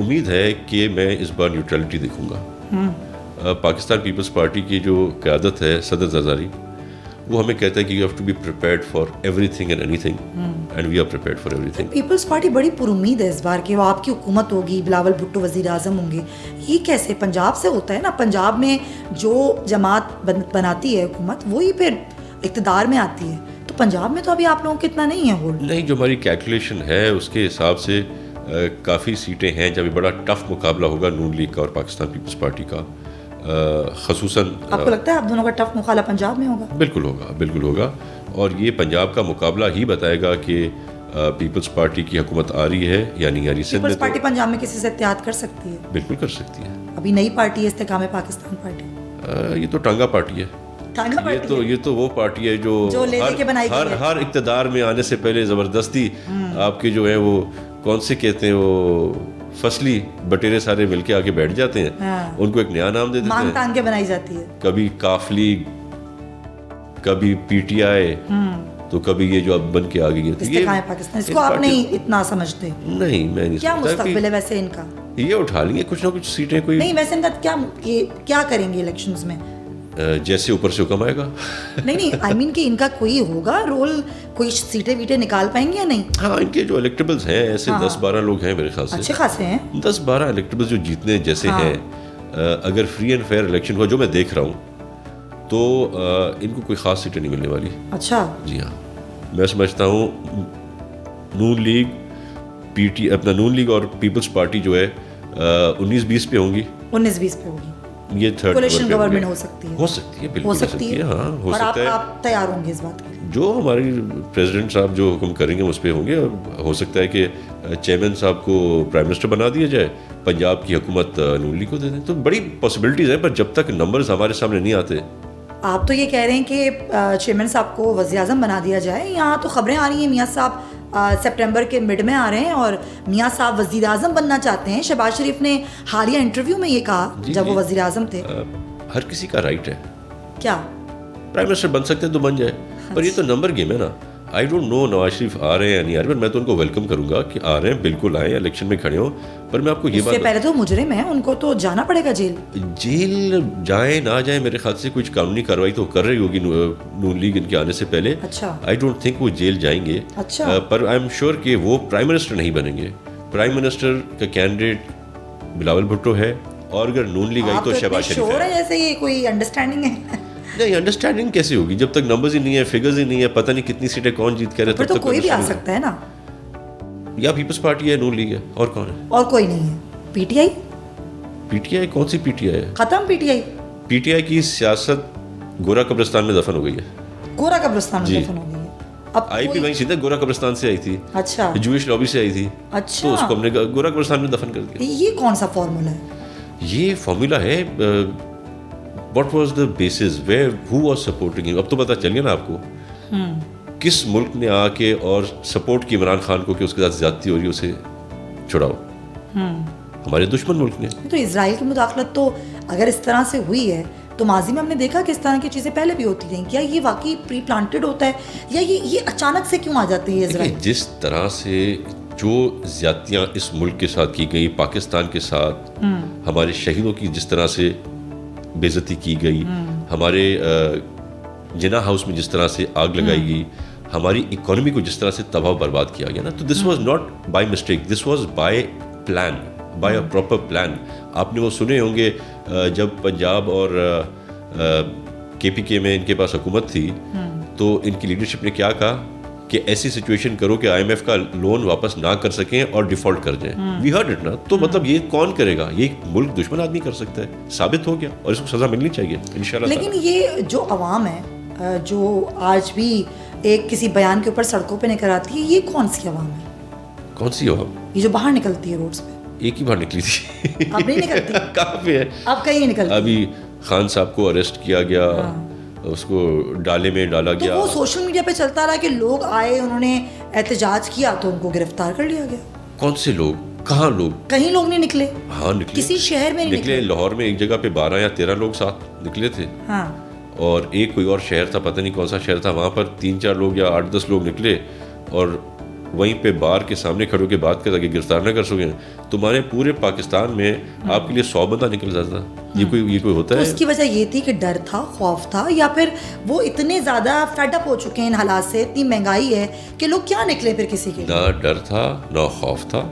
امید ہے کہ میں اس بار نیوٹرلٹی دیکھوں گا. پاکستان پیپلز پارٹی کی جو قیادت ہے صدر زرداری, وہ ہمیں کہتا ہے کہ you have to be prepared for everything and anything, and we are prepared for everything. Peoples Party بڑی پر امید ہے اس بار کہ وہ آپ کی حکومت ہوگی, بلاول بھٹو وزیر اعظم ہوں گے. یہ کیسے؟ پنجاب سے ہوتا ہے نا, پنجاب میں جو جماعت بناتی ہے حکومت وہی پھر اقتدار میں آتی ہے. تو پنجاب میں تو ابھی آپ لوگوں کو اتنا نہیں ہے ہولڈ. نہیں, جو ہماری کیلکولیشن ہے اس کے حساب سے کافی سیٹیں ہیں جب بڑا ٹف مقابلہ ہوگا نون لیگ کا اور پاکستان پیپلز پارٹی کا, خصوصاً. آپ کو لگتا ہے آپ دونوں کا ٹف مقابلہ پنجاب میں ہوگا؟ بالکل ہوگا, بالکل ہوگا. اور یہ پنجاب کا مقابلہ ہی بتائے گا کہ پیپلز پارٹی کی حکومت آ رہی ہے یا نہیں آ رہی. پیپلز پارٹی پنجاب میں کسی سے اتحاد کر سکتی ہے؟ بالکل کر سکتی ہے. ابھی نئی پارٹی ہے استحکام پاکستان پارٹی. یہ تو ٹانگا پارٹی ہے. یہ تو وہ پارٹی ہے جو ہر اقتدار میں آنے سے پہلے زبردستی آپ کے جو ہے وہ کون سے کہتے ہیں وہ فصلی بٹیرے سارے مل کے آگے بیٹھ جاتے ہیں, ان کو ایک نیا نام دے دیتے ہیں, مانگ تانگ کے بنائی جاتی ہے. کبھی کاف لیگ, کبھی پی ٹی آئی, تو کبھی یہ جو اب بن کے آ گئی ہے استحکام پاکستان. اس کو آپ نہیں اتنا سمجھتے؟ نہیں, میں نہیں. کیا مستقبل ہے ویسے ان کا؟ یہ اٹھا لیں گے کچھ نہ کچھ سیٹیں. کوئی نہیں, ویسے ان کا کیا کریں گے الیکشنز میں؟ جیسے اوپر سے حکم آئے گا. نہیں, آئی مین کہ ان کا کوئی ہوگا رول, کوئی سیٹیں ویٹیں نکال پائیں گے یا نہیں؟ ہاں, ان کے جو الیکٹیبلز ہیں ایسے 10-12 لوگ ہیں میرے خیال سے, اچھے خاصے ہیں. 10-12 الیکٹیبلز جو جیتنے جیسے ہیں. اگر فری اینڈ فیئر الیکشن ہوا جو میں دیکھ رہا ہوں تو ان کو کوئی خاص سیٹیں نہیں ملنے والی. اچھا. جی ہاں, میں سمجھتا ہوں نون لیگ اپنا نون لیگ اور پیپلز پارٹی جو ہے 19-20 پہ ہوں گی. 19-20 پہ ہوگی. یہ تھرڈ گورنمنٹ ہو سکتی ہے. ہو سکتی ہے, بالکل ہو سکتی ہے. ہاں, ہو سکتا ہے. آپ تیار ہوں گے اس بات کے لیے؟ جو ہماری پریزیڈنٹ صاحب جو حکم کریں گے اس پہ ہوں گے. ہو سکتا ہے کہ چیئرمین صاحب کو پرائم منسٹر بنا دیا جائے, پنجاب کی حکومت نون لیگ کو دے دیں. تو بڑی پاسبلٹیز ہیں, پر جب تک نمبرز ہمارے سامنے نہیں آتے. آپ تو یہ کہہ رہے ہیں کہ چیئرمین صاحب کو وزیر اعظم بنا دیا جائے. یہاں تو خبریں آ رہی ہیں میاں صاحب سپٹمبر کے مڈ میں آ رہے ہیں اور میاں صاحب وزیر اعظم بننا چاہتے ہیں. شہباز شریف نے حالیہ انٹرویو میں یہ کہا جب وہ وزیر اعظم تھے. ہر کسی کا رائٹ ہے. کیا پرائم منسٹر بن سکتے ہیں تو بن جائے, پر یہ تو نمبر گیم ہے نا. I don't know Nawaz Sharif آ رہے ہیں یا نہیں آ رہے, میں تو ان کو ویلکم کروں گا کہ آ رہے ہیں, بالکل آئیں, الیکشن میں کھڑے ہوں. پر میں آپ کو یہ بات, اس سے پہلے تو مجرم ہیں, ان کو تو جانا پڑے گا جیل. جیل جائیں نہ جائیں, میرے خیال سے کچھ قانونی کارروائی تو کر رہی ہوگی نون لیگ ان کے آنے سے پہلے. اچھا. آئی ڈونٹ تھنک وہ جیل جائیں گے. اچھا. پر آئی ایم شیور کہ وہ پرائم منسٹر نہیں بنیں گے. پرائم منسٹر کا کینڈیڈیٹ بلاول بھٹو ہے, اور اگر نون لیگ آئی تو شہباز شریف ہے. جیسے یہ کوئی انڈرسٹینڈنگ ہے. نہیں, انڈرسٹینڈنگ کیسے ہوگی جب تک نمبرز ہی نہیں ہے, فگرز ہی نہیں ہے, پتہ نہیں کتنی سیٹیں کون جیت کر رہے. تب تک کوئی بھی آ سکتا ہے نا. یا پیپلز پارٹی ہے, نون لیگ ہے, اور کون ہے؟ اور کوئی نہیں ہے. P T I. P T I کون سی پی ٹی آئی ہے؟ ختم P T I. P T I کی سیاست گورا قبرستان میں دفن ہو گئی ہے. گورا قبرستان میں دفن ہو گئی ہے. اب آئی پی وہیں سیدھا گورا قبرستان سے آئی تھی. اچھا. جوئش لابی سے آئی تھی. اچھا. تو اس کو ہم نے گورا قبرستان میں دفن کر دیا. یہ کون سا فارمولا ہے؟ یہ فارمولا ہے what was the basis where who was supporting him. اب تو پتہ چل گیا نا آپ کو کس ملک نے آ کے اور سپورٹ کی عمران خان کو کہ اس کے ساتھ زیادتی ہو رہی ہے اسے چھڑاؤ. ہمارے دشمن ملک نے. تو اسرائیل کی مداخلت تو اگر اس طرح سے ہوئی ہے تو ماضی میں ہم نے دیکھا کہ اس طرح کی چیزیں پہلے بھی ہوتی رہیں. کیا یہ واقعی پری پلانٹڈ ہوتا ہے یا یہ اچانک سے کیوں آ جاتی ہے اسرائیل؟ جس طرح سے جو زیادتیاں اس ملک کے ساتھ کی گئی, پاکستان کے ساتھ ہمارے شہیدوں کی جس طرح سے بے عزتی کی گئی, ہمارے جنا ہاؤس میں جس طرح سے آگ لگائی گئی, ہماری اکانومی کو جس طرح سے تباہ برباد کیا گیا نا, تو دس was not by mistake, this was by plan, by a proper plan. آپ نے وہ سنے ہوں گے جب پنجاب اور کے پی کے میں ان کے پاس حکومت تھی تو ان کی لیڈرشپ نے کیا کہا کہ ایسی سچویشن کرو کہ آئی ایم ایف کا لون واپس نہ کر سکیں اور ڈیفالٹ کر جائیں. وی ہرڈ اٹ نا. تو مطلب یہ کون کرے گا؟ یہ ملک دشمن آدمی کر سکتا ہے. ثابت ہو گیا اور اس کو سزا ملنی چاہیے انشاءاللہ. لیکن یہ جو عوام ہے جو آج بھی ایک کسی بیان کے اوپر سڑکوں پہ نکل آتی ہے, یہ کون سی عوام ہے؟ کون سی عوام؟ یہ جو باہر نکلتی ہے روڈز پہ. ایک ہی باہر نکلی تھی. اب نہیں نکلتی. کہاں پہ ہے؟ اب کہیں نکلتی. ابھی خان صاحب کو اریسٹ کیا گیا, اس کو ڈالے میں ڈالا گیا. تو وہ سوشل میڈیا پہ چلتا رہا کہ لوگ آئے, انہوں نے احتجاج کیا تو ان کو گرفتار کر لیا گیا. کون سے لوگ؟ کہاں لوگ؟ کہیں لوگ نہیں نکلے. ہاں نکلے, کسی شہر میں نکلے. لاہور میں ایک جگہ پہ 12 یا 13 لوگ ساتھ نکلے تھے. ہاں. اور ایک کوئی اور شہر تھا, پتہ نہیں کون سا شہر تھا, وہاں پر 3-4 لوگ یا 8-10 لوگ نکلے اور وہیں پہ بار کے سامنے کھڑے ہو کے بات کر کے گرفتار نہ کر سکیں. تمہارے پورے پاکستان میں آپ کے لیے 100 بندہ نکل جاتا. یہ کوئی ہوتا ہے؟ اس کی وجہ یہ تھی کہ ڈر تھا, خوف تھا, یا پھر وہ اتنے زیادہ فیڈ اپ ہو چکے ہیں ان حالات سے, اتنی مہنگائی ہے کہ لوگ کیا نکلے پھر کسی کے. نہ ڈر تھا نہ خوف تھا,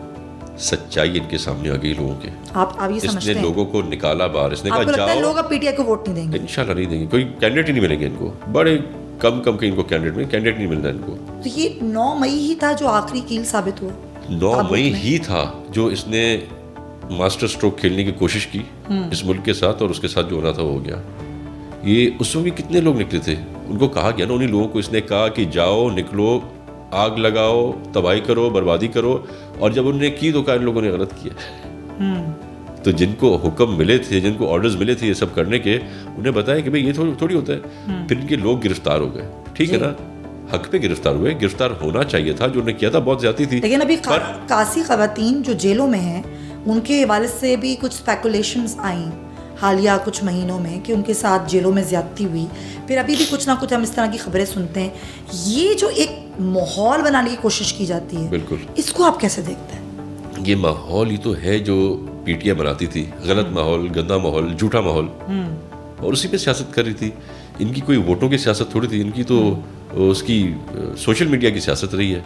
سچائی ان کے سامنے آ گئی لوگوں کے. آپ یہ سمجھتے ہیں اس نے لوگوں کو نکالا باہر, اس نے کہا جاؤ. لوگ اب پی ٹی آئی کو ووٹ نہیں دیں گے, انشاءاللہ نہیں دیں گے, کوئی کینڈیڈیٹ ہی نہیں ملیں گے ان کو, بڑے کم کے ان کو کینڈیڈیٹ نہیں ملنا ان کو. تو یہ 9 مئی ہی تھا جو آخری کیل ثابت ہوا. 9 مئی ہی تھا جو اس نے ماسٹر اسٹروک کھیلنے کی کوشش کی اس ملک کے ساتھ, اور اس کے ساتھ جو ہونا تھا وہ ہو گیا. یہ اس میں بھی کتنے لوگ نکلے تھے, ان کو کہا گیا نا, انہیں لوگوں کو اس نے کہا کہ جاؤ, نکلو, آگ لگاؤ, تباہی کرو, بربادی کرو, اور جب انہوں نے کی تو کہا ان لوگوں نے غلط کیا. تو جن کو حکم ملے تھے, جن کو آرڈرز ملے تھے یہ سب کرنے کے, انہیں بتایا کہ بھئی یہ تھوڑی ہوتا ہے. پھر ان کے لوگ گرفتار ہو گئے, ٹھیک ہے نا, حق پہ گرفتار ہوئے, گرفتار ہونا چاہیے تھا, جو انہوں نے کیا تھا بہت زیادتی تھی. لیکن ابھی کاسی خواتین جو جیلوں میں ہیں ان کے حوالے سے بھی کچھ اسپیکولیشنز آئیں حالیہ کچھ مہینوں میں کہ ان کے ساتھ جیلوں میں زیادتی ہوئی. پھر ابھی بھی کچھ نہ کچھ ہم اس طرح کی خبریں سنتے ہیں. یہ جو ایک ماحول بنانے کی کوشش کی جاتی ہے, بالکل, اس کو آپ کیسے دیکھتے ہیں؟ یہ ماحول ہی تو ہے جو پی ٹی آئی بناتی تھی, غلط ماحول, گندا ماحول, جھوٹا ماحول, اور اسی پہ سیاست کر رہی تھی. ان کی کوئی ووٹوں کی سیاست تھوڑی تھی, ان کی تو اس کی سوشل میڈیا کی سیاست رہی ہے,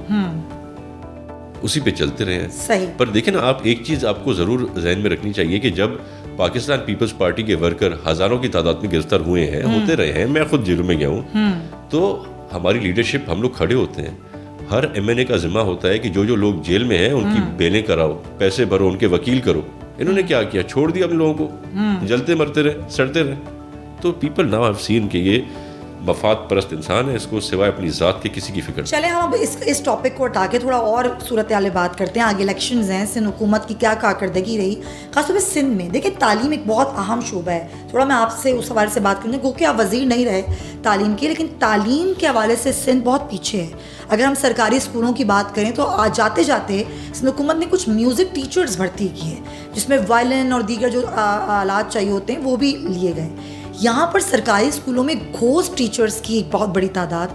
اسی پہ چلتے رہے ہیں. صحیح. پر دیکھیں نا آپ, ایک چیز آپ کو ضرور ذہن میں رکھنی چاہیے کہ جب پاکستان پیپلز پارٹی کے ورکر ہزاروں کی تعداد میں گرفتار ہوئے ہیں, ہوتے رہے ہیں, میں خود جیلوں میں گیا ہوں, تو ہماری لیڈرشپ, ہم لوگ کھڑے ہوتے ہیں. ہر ایم این اے کا ذمہ ہوتا ہے کہ جو لوگ جیل میں ہیں ان کی بیلیں کراؤ, پیسے بھرو, ان کے وکیل کرو. انہوں نے کیا کیا, چھوڑ دیا اپنے لوگوں کو, جلتے مرتے رہے, سڑتے رہے. تو پیپل ناؤ ہیو سین کہ یہ مفاد پرست انسان ہے, اس کو سوائے اپنی ذات کے کسی کی فکر. چلیں ہم اب اس ٹاپک کو ہٹا کے تھوڑا اور صورتحال بات کرتے ہیں. آگے الیکشنز ہیں, سندھ حکومت کی کیا کارکردگی رہی, خاص طور پہ سندھ میں. دیکھیں تعلیم ایک بہت اہم شعبہ ہے, تھوڑا میں آپ سے اس حوالے سے بات کروں گی, کیونکہ آپ وزیر نہیں رہے تعلیم کے, لیکن تعلیم کے حوالے سے سندھ بہت پیچھے ہے. اگر ہم سرکاری اسکولوں کی بات کریں تو جاتے جاتے سندھ حکومت نے کچھ میوزک ٹیچرز بھرتی کی ہے, جس میں وائلن اور دیگر جو آلات چاہیے ہوتے ہیں وہ بھی لیے گئے. یہاں پر سرکاری اسکولوں میں گھوسٹ ٹیچرز کی ایک بہت بڑی تعداد.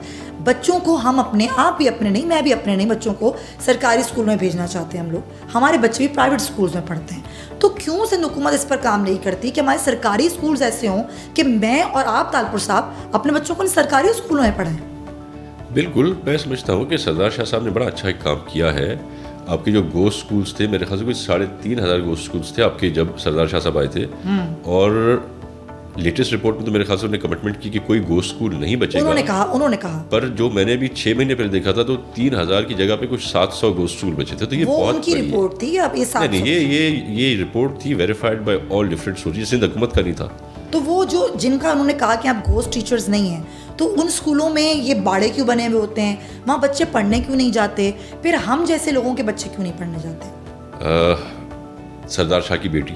بچوں کو ہم اپنے, آپ بھی اپنے نہیں, میں بھی اپنے نہیں, بچوں کو سرکاری اسکول میں بھیجنا چاہتے ہیں ہم لوگ. ہمارے بچے بھی پرائیویٹ اسکولز میں پڑھتے ہیں. تو کیوں سندھ حکومت اس پر کام نہیں کرتی کہ ہمارے سرکاری اسکولز ایسے ہوں کہ میں اور آپ تالپور صاحب اپنے بچوں کو سرکاری اسکولوں میں پڑھائیں؟ بالکل, میں سمجھتا ہوں کہ سردار شاہ صاحب نے بڑا اچھا ایک کام کیا ہے. آپ کے جو گوسٹ اسکولس تھے, میرے خیال سے کوئی 3,500 گوسٹ اسکولس تھے آپ کے جب سردار شاہ صاحب آئے تھے, اور لیٹسٹ رپورٹ میں تو میرے خیال سے انہوں نے کمٹمنٹ کی کہ کوئی گوسٹ اسکول نہیں بچے گا. انہوں نے کہا پر جو میں نے بھی 6 مہینے پہلے دیکھا تھا تو 3,000 کی جگہ پہ کچھ 700 گوسٹ اسکول بچے تھے. تو یہ بہت ان کی رپورٹ تھی. اب یہ رپورٹ تھی verified by all different sources, Sindh حکومت کا نہیں تھا. تو وہ جو جن کا انہوں نے کہا کہ آپ گھوسٹ ٹیچرز نہیں ہیں, تو ان اسکولوں میں یہ باڑے کیوں بنے ہوئے ہوتے ہیں, وہاں بچے پڑھنے کیوں نہیں جاتے, پھر ہم جیسے لوگوں کے بچے کیوں نہیں پڑھنے جاتے؟ سردار شاہ کی بیٹی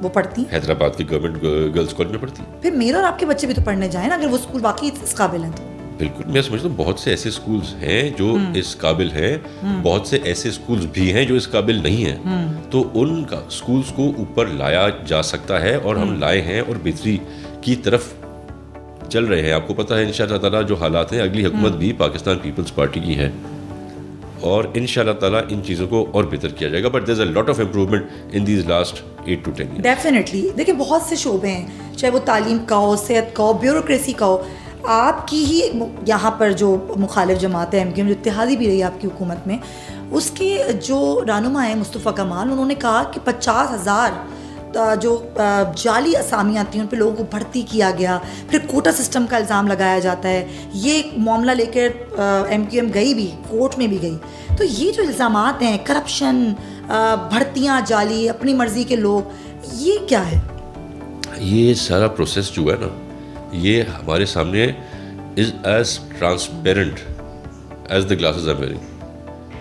وہ پڑھتی, حیدرآباد کی گورنمنٹ گرلز کالج میں پڑھتی. پھر میرے اور آپ کے بچے بھی تو پڑھنے جائیں نا, اگر وہ اسکول واقعی اس قابل ہیں تو. بالکل, میں سمجھتا ہوں بہت سے ایسے اسکولز ہیں جو اس قابل ہیں, بہت سے ایسے اسکولز بھی ہیں جو اس قابل نہیں ہیں. تو ان کا اسکولز کو اوپر لایا جا سکتا ہے, اور ہم لائے ہیں اور بہتری کی طرف چل رہے ہیں. آپ کو پتہ ہے انشاءاللہ تعالیٰ جو حالات ہیں, اگلی حکومت بھی پاکستان پیپلز پارٹی کی ہے, اور انشاءاللہ تعالیٰ ان چیزوں کو اور بہتر کیا جائے گا. But there is a lot of improvement in these last 8 to 10 years. ڈیفینیٹلی. دیکھیں بہت سے شعبے ہیں, چاہے وہ تعلیم کا ہو, صحت کا ہو, بیوروکریسی کا ہو. آپ کی ہی یہاں پر جو مخالف جماعت ہے MQM, جو اتحادی بھی رہی آپ کی حکومت میں, اس کے جو رہنما ہیں مصطفیٰ کمال, انہوں نے کہا کہ 50,000 جو جعلی اسامیاں تھیں ان پہ لوگوں کو بھرتی کیا گیا. پھر کوٹا سسٹم کا الزام لگایا جاتا ہے. یہ معاملہ لے کر MQM گئی بھی, کورٹ میں بھی گئی. تو یہ جو الزامات ہیں, کرپشن, بھرتیاں جعلی, اپنی مرضی کے لوگ, یہ کیا ہے؟ یہ سارا پروسیس جو ہے نا, یہ ہمارے سامنے is as transparent as the glasses I wearing.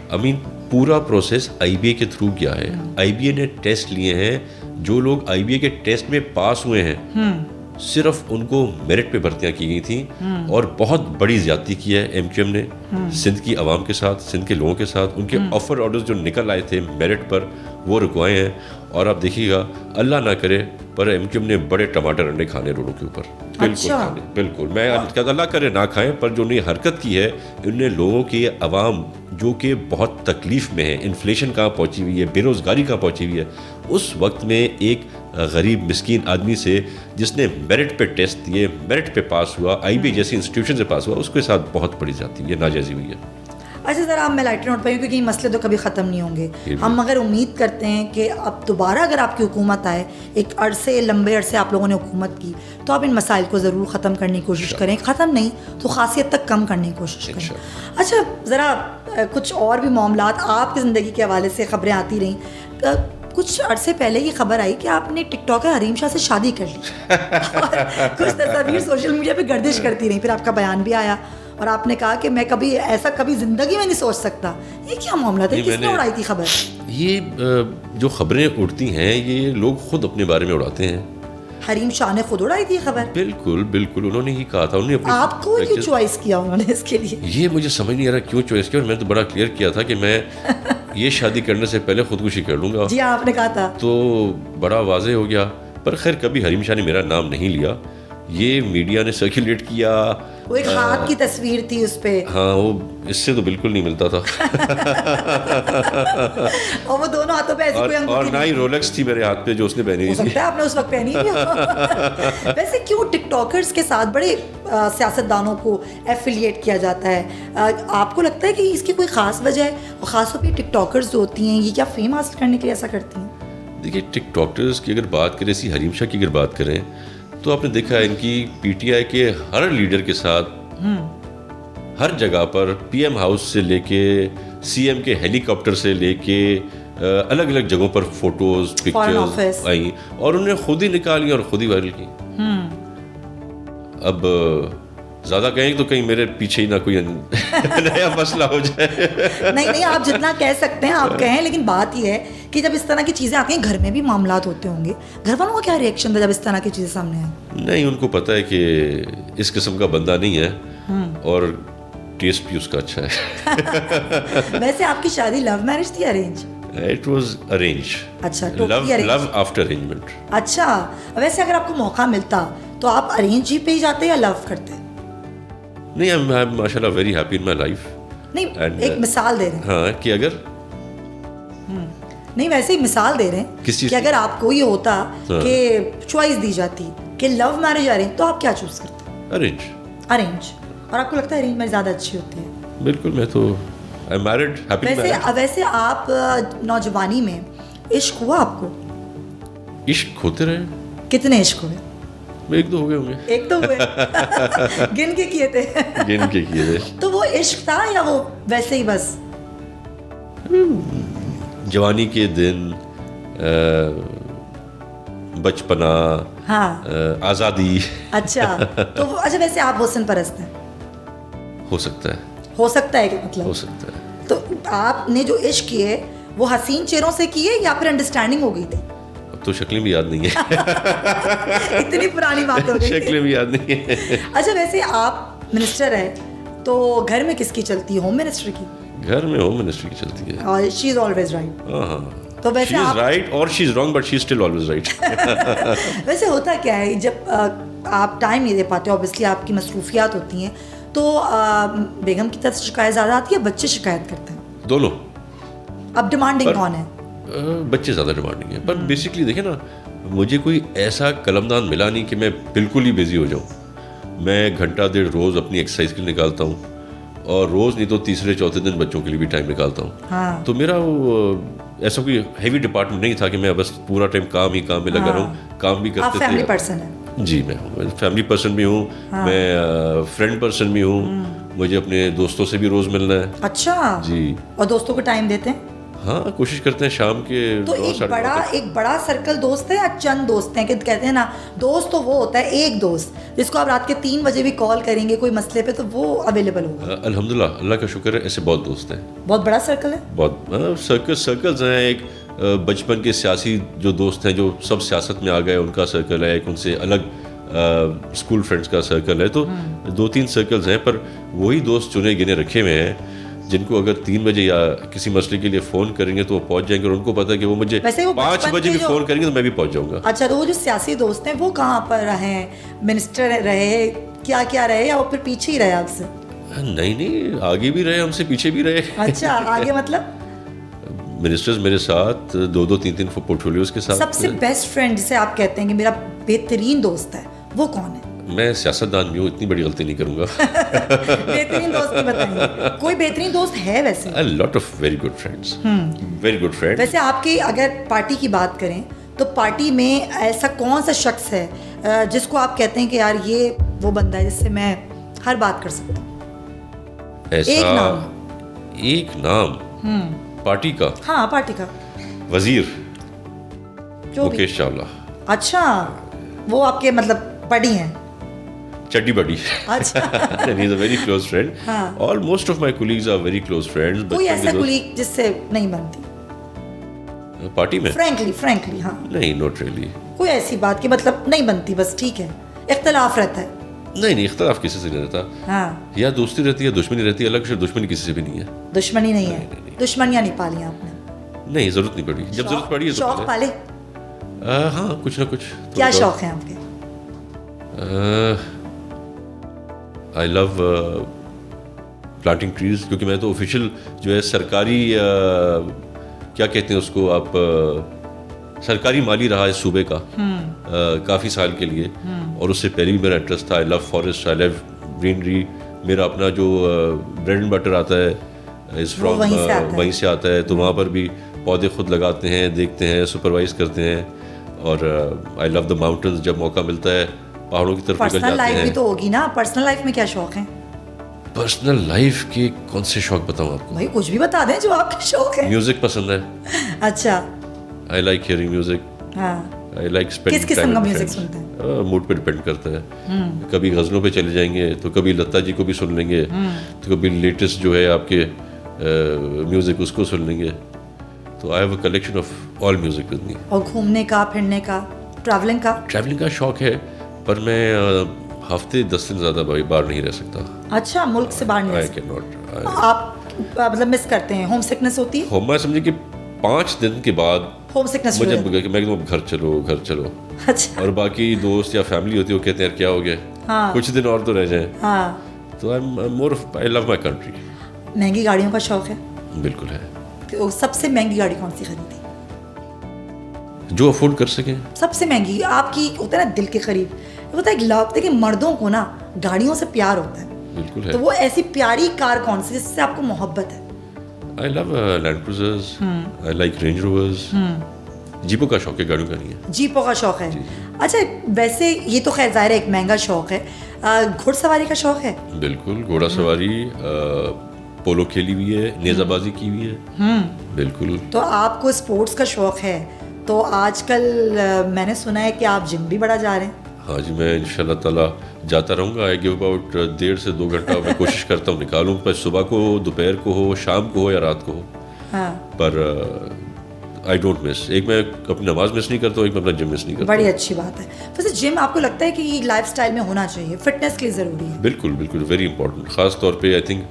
I mean پورا پروسیس IBA کے تھرو کیا ہے. IBA نے ٹیسٹ لیے ہیں, جو لوگ IBA کے ٹیسٹ میں پاس ہوئے ہیں صرف ان کو میرٹ پہ بھرتیاں کی گئی تھیں اور بہت بڑی زیادتی کی ہے ایم کیو ایم نے سندھ کی عوام کے ساتھ, سندھ کے لوگوں کے ساتھ. ان کے آفر آرڈرز جو نکل آئے تھے میرٹ پر وہ رکوائے ہیں. اور آپ دیکھیے گا اللہ نہ کرے پر ایم کیو ایم نے بڑے ٹماٹر انڈے کھانے روڈوں کے اوپر, بالکل کھانے, بالکل. میں کہتا اللہ کرے نہ کھائیں, پر جو انہیں حرکت کی ہے ان نے لوگوں کی عوام جو کہ بہت تکلیف میں ہے, انفلیشن کہاں پہنچی ہوئی ہے, بے روزگاری کہاں پہنچی ہوئی ہے, اس وقت میں ایک غریب مسکین آدمی سے جس نے میرٹ پہ ٹیسٹ دیے, میرٹ پہ پاس ہوا, آئی بی جیسی انسٹیٹیوشن سے پاس ہوا, اس کے ساتھ بہت بڑی جاتی ہے, ناجائزی ہوئی ہے. اچھا ذرا آپ میں لائٹر نوٹ پہ ہوں کیونکہ یہ مسئلے تو کبھی ختم نہیں ہوں گے. ہم اگر امید کرتے ہیں کہ اب دوبارہ اگر آپ کی حکومت آئے, ایک عرصے لمبے عرصے آپ لوگوں نے حکومت کی, تو آپ ان مسائل کو ضرور ختم کرنے کی کوشش کریں, ختم نہیں تو خاصیت تک کم کرنے کی کوشش کریں. اچھا ذرا کچھ اور بھی معاملات آپ کی زندگی کے حوالے سے خبریں آتی رہیں. کچھ عرصے پہلے یہ خبر آئی کہ آپ نے ٹک ٹاکر حریم شاہ سے شادی کر لی. کچھ تصاویر سوشل میڈیا پہ گردش کرتی رہیں, پھر آپ کا بیان بھی آیا اور آپ نے کہا کہ میں کبھی ایسا کبھی زندگی میں نہیں سوچ سکتا. یہ کیا معاملہ تھا, کس نے اڑائی تھی خبر؟ یہ جو خبریں اڑتی ہیں یہ لوگ خود اپنے بارے میں اڑاتے ہیں. حریم شاہ نے خود اڑائی تھی خبر؟ بالکل بالکل, انہوں نے ہی کہا تھا. انہوں نے آپ کو کیوں چوائس کیا انہوں نے اس کے لیے؟ یہ مجھے سمجھ نہیں آ رہا کیوں چوائس کیا, اور میں تو بڑا کلیئر کیا تھا کہ میں یہ شادی کرنے سے پہلے خودکشی کر لوں گا. جی آپ نے کہا تھا, تو بڑا واضح ہو گیا. پر خیر کبھی حریم شاہ نے میرا نام نہیں لیا, یہ میڈیا نے سرکولیٹ کیا. وہ ایک ہاتھ کی تصویر تھی اس پہ. ہاں وہ اس سے تو بالکل نہیں ملتا تھا. اور وہ دونوں ہاتھوں پہ ایسی کوئی انگوٹھی, اور نہ ہی رولیکس تھی میرے ہاتھ پہ جو اس نے پہنی تھی. ہو سکتا ہے آپ نے اس وقت پہنی بھی. ویسے کیوں ٹک ٹاکرز کے ساتھ بڑے سیاستدانوں کو ایفیلیٹ کیا جاتا ہے؟ آپ کو لگتا ہے کہ اس کی کوئی خاص وجہ ہے؟ اور خاص طور پہ ٹک ٹاکرز جو ہوتی ہیں یہ کیا فیم حاصل کرنے کے لیے ایسا کرتی ہیں؟ دیکھیے ٹک ٹاکرز کی اگر بات کریں, اسی حریم شاہ کی اگر بات کریں, تو آپ نے دیکھا ہے ان کی پی ٹی آئی کے ہر لیڈر کے ساتھ ہر جگہ پر پی ایم ہاؤس سے لے کے سی ایم کے ہیلی کاپٹر سے لے کے الگ الگ جگہوں پر فوٹوز پکچرز آئیں اور انہوں نے خود ہی نکالی اور خود ہی وائرل کی. اب زیادہ کہیں تو کہیں میرے پیچھے ہی نہ کوئی نیا مسئلہ ہو جائے. نہیں آپ جتنا کہہ سکتے ہیں آپ کہیں, لیکن بات یہ ہے کہ جب اس طرح کی چیزیں آتی ہیں گھر میں بھی معاملات ہوتے ہوں گے, گھر والوں کا کیا ریئیکشن تھا جب اس طرح کی چیزیں سامنے آئیں؟ نہیں ان کو پتہ ہے کہ اس قسم کا بندہ نہیں ہے اور ٹیسٹ بھی اس کا اچھا ہے. ویسے آپ کی شادی لو میرج تھی ارینج؟ It was arranged. اچھا, love after arrangement. اچھا, ویسے اگر آپ کو موقع ملتا تو آپ ارینج ہی پہ جاتے یا لو کرتے؟ نہیں I'm ماشاءاللہ very happy in my life. نہیں ایک مثال دے رہے ہیں. ہاں کہ اگر نہیں ویسے ہی مثال دے رہے ہیں کہ اگر آپ کو یہ ہوتا کہ چوائس دی جاتی کہ لو میرج ارینج, تو آپ کیا چوز کرتے؟ ارینج. اور آپ کو لگتا ہے ارینج میرج زیادہ اچھی ہوتی ہے؟ بالکل, میں تو I'm married, happy married. ویسے آپ نوجوانی میں عشق ہوا آپ کو؟ عشق ہوتے رہے. کتنے عشق ہوئے؟ ایک دو ہو گئے ہوں گے. ایک دو ہوئے؟ گن کے کیے تھے؟ گن کے کیے تھے. تو وہ عشق تھا یا وہ ویسے ہی بس جوانی کے دن, بچپنا, آزادی. اچھا تو اچھا ویسے آپ حسن پرست ہیں؟ ہو سکتا ہے. ہو سکتا ہے کہ مطلب ہو سکتا ہے. تو آپ نے جو عشق کیے وہ حسین چہروں سے کیے یا پھر انڈرسٹینڈنگ ہو گئی تھی؟ اب تو شکلیں بھی یاد نہیں ہے. اتنی پرانی بات ہو گئی, شکلیں بھی یاد نہیں ہے. اچھا ویسے آپ منسٹر ہیں تو گھر میں کس کی چلتی ہے؟ ہوم منسٹر کی؟ گھر میں ہوم منسٹر کی چلتی ہے. اور شی از آلویز رائٹ. ہاں تو ویسے شی از رائٹ اور she is wrong but she is still always right. ویسے ہوتا کیا ہے جب آپ ٹائم نہیں دے پاتے, اوبیسلی آپ کی مصروفیات ہوتی ہیں, تو بیگم کی طرف سے شکایت زیادہ آتی ہے, بچے شکایت کرتے ہیں؟ دونوں. اب ڈیمانڈنگ کون ہے؟ بچے زیادہ ڈیمانڈنگ ہے. پر بیسکلی دیکھیں نا, مجھے کوئی ایسا قلمدان ملا نہیں کہ میں بالکل ہی بیزی ہو جاؤں. میں گھنٹہ ڈیڑھ روز اپنی ایکسرسائز کے لیے نکالتا ہوں, اور روز نہیں تو تیسرے چوتھے دن بچوں کے لیے بھی ٹائم نکالتا ہوں. تو میرا وہ ایسا کوئی ہیوی ڈپارٹمنٹ نہیں تھا کہ میں بس پورا ٹائم کام میں لگا رہا ہوں. کام بھی کرتے تھے. فیملی پرسن ہے؟ جی میں ہوں, فیملی پرسن بھی ہوں, میں فرینڈ پرسن بھی ہوں. مجھے اپنے دوستوں سے بھی روز ملنا ہے. اچھا جی. اور دوستوں کو ٹائم دیتے ہیں؟ ہاں کوشش کرتے ہیں شام کے. تو ایک بڑا سرکل دوست ہے یا چند دوست ہیں؟ کہ کہتے ہیں نا دوست تو وہ ہوتا ہے ایک دوست جس کو آپ رات کے 3 بجے بھی کال کریں گے کوئی مسئلے پہ تو وہ اویلیبل ہوگا. الحمدللہ اللہ کا شکر ہے, ایسے بہت دوست ہیں. بہت بڑا سرکل ہے. بہت سرکلز ہیں. ایک بچپن کے سیاسی جو دوست ہیں جو سب سیاست میں آ گئے, ان کا سرکل ہے. ایک ان سے الگ اسکول فرینڈس کا سرکل ہے, تو 2-3 سرکلز ہیں, پر وہی دوست چنے گنے رکھے ہوئے ہیں جن کو اگر 3 بجے یا کسی مسئلے کے لیے فون کریں گے تو وہ پہنچ جائیں گے, اور ان کو پتہ ہے کہ وہ مجھے 5 بجے بھی فون کریں گے تو میں بھی پہنچ جاؤں گا. اچھا, تو وہ جو سیاسی دوست ہیں وہ کہاں پر رہے, منسٹر رہے, کیا رہے, یا وہ پھر پیچھے ہی رہے آپ سے؟ نہیں, آگے بھی رہے, ہم سے پیچھے بھی رہے. اچھا, آگے مطلب منسٹرز میرے ساتھ 2-3 پورٹفولیوز کے ساتھ. سب سے بیسٹ فرینڈ جسے آپ کہتے ہیں کہ میرا بہترین دوست ہے, وہ کون ہے؟ میں سیاستدان بھی ہوں, اتنی بڑی غلطی نہیں کروں گا. بہترین دوست بھی بتائیے, کوئی بہترین دوست ہے ویسے؟ A lot of very good friends. Very good friends. ویسے آپ کی اگر پارٹی کی بات کریں تو پارٹی میں ایسا کون سا شخص ہے جس کو آپ کہتے ہیں کہ یار یہ وہ بندہ ہے جس سے میں ہر بات کر سکتا ہوں؟ ایسا ایک نام پارٹی کا؟ ہاں, پارٹی کا وزیر مکیش چاولہ. اچھا, وہ آپ کے مطلب بڑی ہیں؟ چڈی بڈی. اچھا. He is a very close friend. All most of my colleagues are very close friends. کوئی ایسا کولیگ جس سے نہیں بنتی پارٹی میں؟ فرینکلی ہاں. نہیں, not really. کوئی ایسی بات کہ مطلب نہیں بنتی, بس ٹھیک ہے, اختلاف رہتا ہے؟ نہیں, اختلاف کسی سے نہیں رہتا. ہاں, یا دوستی رہتی ہے, دشمنی رہتی ہے, الگ سے دشمنی کسی سے بھی نہیں ہے. دشمنی نہیں ہے, دشمنیاں نہیں پالی آپ نے؟ نہیں, ضرورت نہیں پڑی. جب ضرورت پڑی ہے تو شوق پالے؟ ہاں, کچھ نہ کچھ. کیا شوق ہیں آپ کے؟ آئی لو پلانٹنگ ٹریز, کیونکہ میں تو آفیشیل جو ہے سرکاری کیا کہتے ہیں اس کو آپ, سرکاری مالی رہا ہے صوبے کا کافی سال کے لیے, اور اس سے پہلے بھی میرا انٹرسٹ تھا. آئی لو فارسٹ, آئی لو گرینری. میرا اپنا جو بریڈ اینڈ بٹر آتا ہے از فرام وہیں سے آتا ہے, تو وہاں پر بھی پودے خود لگاتے ہیں, دیکھتے ہیں, سپروائز کرتے ہیں. اور آئی لو دا ماؤنٹینز, جب موقع ملتا ہے پہاڑوں کی طرف نکل جاتے ہیں. پرسنل لائف بھی تو ہوگی نا, پرسنل لائف میں کیا شوق ہیں؟ پرسنل لائف کے کون سے شوق بتاؤں آپ کو؟ بھائی کچھ بھی بتا دیں جو آپ کے شوق ہیں. میوزک پسند ہے. اچھا, آئی لائک ہیئرنگ میوزک. ہاں, آئی لائک اسپینڈنگ کس قسم کا میوزک سنتے ہیں؟ موڈ پہ ڈپینڈ کرتا ہے. کبھی غزلوں پہ چلے جائیں گے, تو کبھی لتا جی کو بھی سن لیں گے, تو کبھی لیٹسٹ جو ہے آپ کے میوزک اس کو سن لیں گے. تو I have a collection of all music with me. اور گھومنے کا, پھرنے کا, ٹریولنگ کا شوق ہے, پر میں ہفتے 10 دن زیادہ بار نہیں رہ سکتا. اچھا, ملک سے باہر نہیں رہ سکتا آپ, مطلب مس کرتے ہیں, ہوم سکنس ہوتی ہے؟ میں سمجھے کہ 5 دن کے بعد ہوم سکنس مجھے میں گھر چلو. اچھا, اور باقی دوست یا فیملی ہوتی ہے وہ کہتے ہیں کیا ہو گیا, کچھ دن اور تو رہ جائیں. ہاں, تو آئی لو مائی کنٹری. مہنگی گاڑیوں کا شوق ہے؟ بالکل ہے. سب سے مہنگی گاڑی کون سی خریدی جو افورڈ کر سکیں؟ سب سے مہنگی آپ کی ہوتا ہے نا دل کے قریب, ہوتا ہے ایک لو. دیکھیں مردوں کو نا گاڑیوں سے پیار ہوتا ہے. بالکل ہے. تو وہ ایسی پیاری کار کون سی جس سے آپ کو محبت ہے؟ I love Land Cruisers, I like Range Rovers. جیپوں کا شوق ہے, گاڑیوں کا نہیں ہے. جیپوں کا شوق ہے. اچھا, ویسے یہ تو خیر ظاہر ہے ایک مہنگا شوق ہے, گھوڑ سواری کا شوق ہے؟ بالکل, گھوڑا سواری, پولو کھیلی ہوئی ہے, نیزہ بازی کی ہوئی ہے. بالکل. تو آپ کو اسپورٹس کا شوق ہے, تو آج کل میں نے سنا ہے کہ آپ جم بھی بڑا جا رہے ہیں. ہاں جی, میں انشاءاللہ تعالیٰ جاتا رہوں گا. آئی گیو اباؤٹ 1.5 سے 2 گھنٹہ میں کوشش کرتا ہوں نکالوں, پر صبح کو ہو, دوپہر کو ہو, شام کو ہو یا رات کو ہو. ہاں, پر آئی ڈونٹ مس. ایک میں اپنی نماز مس نہیں کرتا ہوں, ایک میں اپنا جم مس نہیں کرتا. بڑی اچھی بات ہے. ویسے جم آپ کو لگتا ہے کہ یہ لائف اسٹائل میں ہونا چاہیے, فٹنس کے لیے ضروری ہے؟ بالکل بالکل, ویری امپورٹنٹ. خاص طور پہ آئی تھنک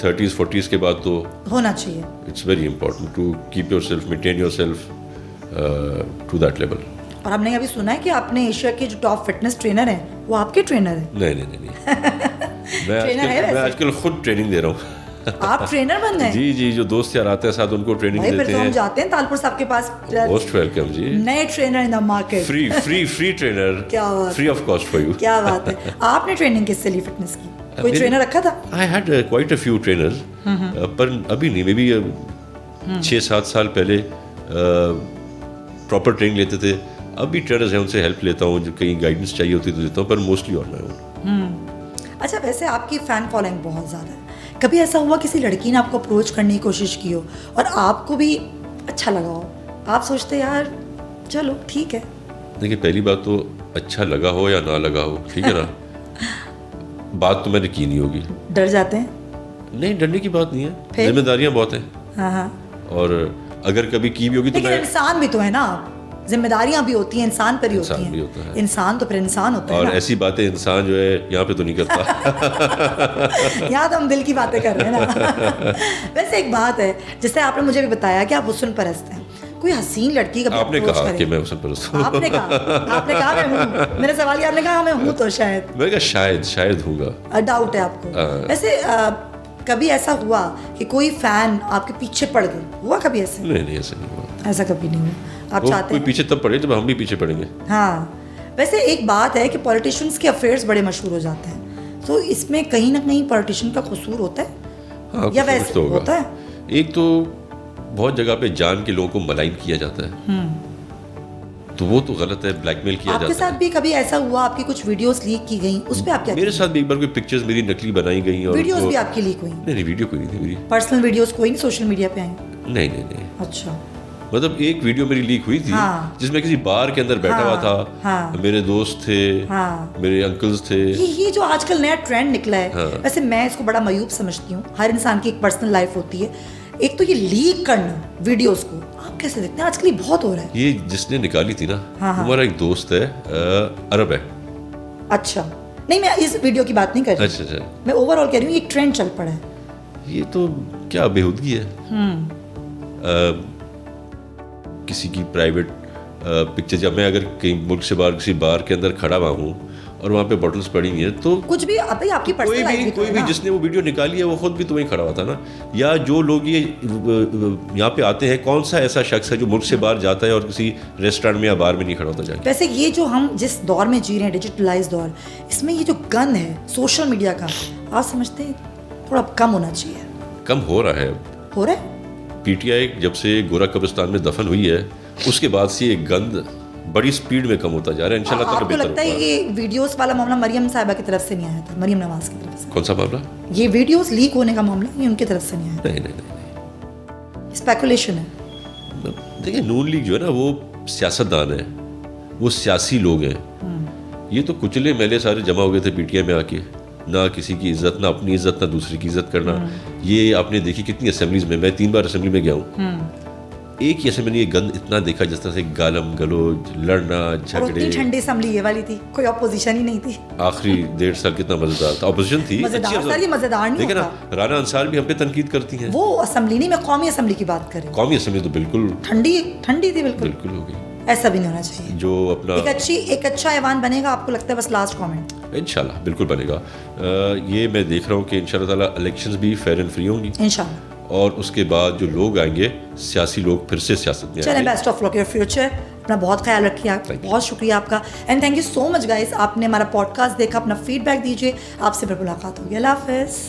30s 40s کے بعد تو ہونا چاہیے. It's very important to keep yourself, maintain yourself to that level. اور ہم نے ابھی سنا ہے کہ آپ نے ایشیا کے جو ٹاپ فٹنس ٹرینر ہیں وہ آپ کے ٹرینر ہیں. نہیں میں آج کل خود ٹریننگ دے رہا ہوں. آپ ٹرینر بن گئے؟ جی, جو دوست یار آتے ہیں ساتھ ان کو ٹریننگ دیتے ہیں. پھر تو ہم جاتے ہیں تالپور صاحب کے پاس. موسٹ ویلکم جی. نئے trainer in the market. Free trainer. کیا بات, free of cost for you. کیا بات ہے. آپ نے ٹریننگ کس سے لی فٹنس کی؟ کوئی ٹرینر رکھا تھا؟ I had quite a few trainers, پر ابھی نہیں. میں بھی 6-7 سال پہلے پراپر ٹریننگ لیتے تھے. اب بھی ٹرینرز ہیں, ان سے ہیلپ لیتا ہوں, جو کہیں گائیڈنس چاہیے ہوتی تو دیتا ہوں, پر موسٹلی آن مائی اون. اچھا, ویسے آپ کی فین فالوئنگ بہت زیادہ ہے. کبھی ایسا ہوا کسی لڑکی نے آپ کو اپروچ کرنے کی کوشش کی ہو اور آپ کو بھی اچھا لگا ہو, آپ سوچتے یار چلو ٹھیک ہے؟ دیکھیے, پہلی بات تو اچھا لگا ہو یا نہ لگا ہو, ٹھیک ہے نا, بات تو میں نے کی نہیں ہوگی. ڈر جاتے ہیں؟ نہیں, ڈرنے کی بات نہیں ہے, ذمہ داریاں بہت ہیں. ہاں, اور اگر کبھی کی بھی ہوگی تو لیکن انسان بھی تو ہے نا آپ. ذمہ داریاں بھی ہوتی ہیں, انسان پر ہی ہوتی انسان بھی ہیں. ہوتا ہے. انسان تو پھر انسان ہوتا ہے اور نا. ایسی باتیں انسان جو ہے یہاں پہ تو نہیں کرتا. یہاں تو ہم دل کی باتیں کر رہے ہیں نا. ویسے ایک بات ہے, جیسے آپ نے مجھے بھی بتایا کہ آپ حسن پرست ہیں, کوئی حسین لڑکی کا آپ نے کہا کہ میں حسن پرست ہوں. آپ نے کہا میں ہوں. میرا سوال یہ, آپ نے کہا میں ہوں تو شاید, میں نے کہا شاید ہوگا. ڈاؤٹ ہے آپ کو. ویسے کبھی ایسا ہوا کہ کوئی فین آپ کے پیچھے پڑ گئے, ہوا کبھی ایسے؟ نہیں ایسا نہیں ہوا. ایسا کبھی نہیں ہوا. آپ چاہتے کوئی ہیں پیچھے تب پڑے جب ہم بھی پیچھے پڑیں گے. ہاں. ویسے ایک بات ہے کہ پولیٹیشنس کے افیئرس بڑے مشہور ہو جاتے ہیں, تو اس میں کہیں نہ کہیں پولیٹیشین کا قصور ہوتا ہے یا ویسے ہوتا ہے؟ ایک تو بہت جگہ پہ جان کے لوگوں کو ملائن کیا جاتا ہے, تو وہ تو غلط ہے. بلیک میل کیا جاتا ہے. آپ کے ساتھ بھی کبھی ایسا ہوا آپ کی کچھ ویڈیوز لیک کی گئیں, اس پہ آپ کیا؟ میرے ساتھ بھی ایک بار کوئی پکچرز میری نکلی بنائی گئی. اور ویڈیوز بھی آپ کی لیک ہوئی؟ نہیں ویڈیو کوئی نہیں تھی میری. پرسنل ویڈیوز کوئی نہیں سوشل میڈیا پہ آئیں؟ نہیں. اچھا. مطلب ایک ویڈیو میری لیک ہوئی تھی جس میں کسی بار کے اندر بیٹھا ہوا تھا, میرے دوست تھے, میرے انکلز تھے. یہ جو آج کل نیا ٹرینڈ نکلا ہے, ویسے میں اس کو بڑا معیوب سمجھتی ہوں. ہر انسان کی ایک پرسنل لائف ہوتی ہے. ایک تو یہ لیک کرنا ویڈیوز کو, آپ کیسے دیکھتے ہیں؟ آج کل یہ بہت ہو رہا ہے. یہ جس نے نکالی تھی نا, ہمارا ایک دوست ہے, عرب ہے. اچھا. نہیں میں اس ویڈیو کی بات نہیں کر رہی. اچھا. میں اوور آل کہہ رہی ہوں ایک ٹرینڈ چل پڑا ہے. یہ تو کیا بےہودگی ہے. کسی کی پرائیویٹ پکچر, جب میں اگر کہیں ملک سے باہر کسی بار کے اندر کھڑا ہوا ہوں اور وہاں پہ بوٹلز پڑی ہوئی ہیں, تو کچھ بھی آپ کی پرسنل لائف بھی کوئی بھی جس نے وہ ویڈیو نکالی ہے وہ خود بھی تو وہیں کھڑا ہوا تھا نا. یا جو لوگ یہ یہاں پہ آتے ہیں, کون سا ایسا شخص ہے جو ملک سے باہر جاتا ہے اور کسی ریسٹورینٹ میں یا بار میں نہیں کھڑا ہوتا جا کے؟ ویسے یہ جو ہم جس دور میں جی رہے ہیں, ڈیجیٹلائز دور, اس میں یہ جو گن ہے سوشل میڈیا کا, آپ سمجھتے ہیں تھوڑا کم ہونا چاہیے؟ کم ہو رہا ہے. ہو رہا ہے. پی ٹی آئی جب سے گورا قبرستان میں دفن ہوئی ہے, اس کے بعد سے یہ گند بڑی سپیڈ میں کم ہوتا جا رہا ہے. انشاءاللہ آپ کو لگتا ہے یہ ویڈیوز والا معاملہ مریم صاحبہ کی طرف سے نہیں آیا تھا, مریم نواز کی طرف سے؟ کون سا معاملہ؟ یہ ویڈیوز لیک ہونے کا معاملہ یہ ان کی طرف سے نہیں آیا؟ نہیں. اسپیکولیشن ہے. دیکھیں نون لیگ جو ہے نا وہ سیاستدان ہے, وہ سیاسی لوگ ہیں. یہ تو کچلے میلے سارے جمع ہو گئے تھے پی ٹی آئی میں آ کے, نہ کسی کی عزت, نہ اپنی عزت, نہ دوسری کی عزت کرنا. یہ آپ نے دیکھی کتنی اسمبلیز میں 3 بار اسمبلی میں گیا ہوں, ایک ہی اسمبلی میں یہ گند اتنا دیکھا جس طرح سے گالم گلوچ, لڑنا جھگڑے. ٹھنڈی اسمبلی یہ والی تھی, کوئی اپوزیشن ہی نہیں تھی. آخری 1.5 سال کتنا مزیدار تھا. اپوزیشن تھی, مزیدار نہیں نا. رانا انصار بھی ہم پہ تنقید کرتی ہیں. وہ اسمبلی نہیں, میں قومی اسمبلی کی بات کر رہی ہوں. قومی اسمبلی تو بالکل ٹھنڈی تھی, بالکل ہو گئی. ایسا بھی نہیں ہونا چاہیے. جو اپنا ایک اچھا ایوان بنے گا, آپ کو لگتا ہے؟ بس لاسٹ کامنٹ. انشاءاللہ بالکل بنے گا. یہ میں دیکھ رہا ہوں کہ انشاءاللہ تعالیٰ الیکشنز بھی فیئر اینڈ فری ہوں گی انشاءاللہ, اور اس کے بعد جو لوگ آئیں گے سیاسی لوگ پھر سے سیاست میں آئیں گے. چلیں, best of luck your future. اپنا بہت خیال رکھیے آپ. بہت شکریہ آپ کا, and thank you so much guys. آپ نے ہمارا پوڈ کاسٹ دیکھا, اپنا فیڈ بیک دیجیے. آپ سے پھر ملاقات ہوگی. اللہ حافظ.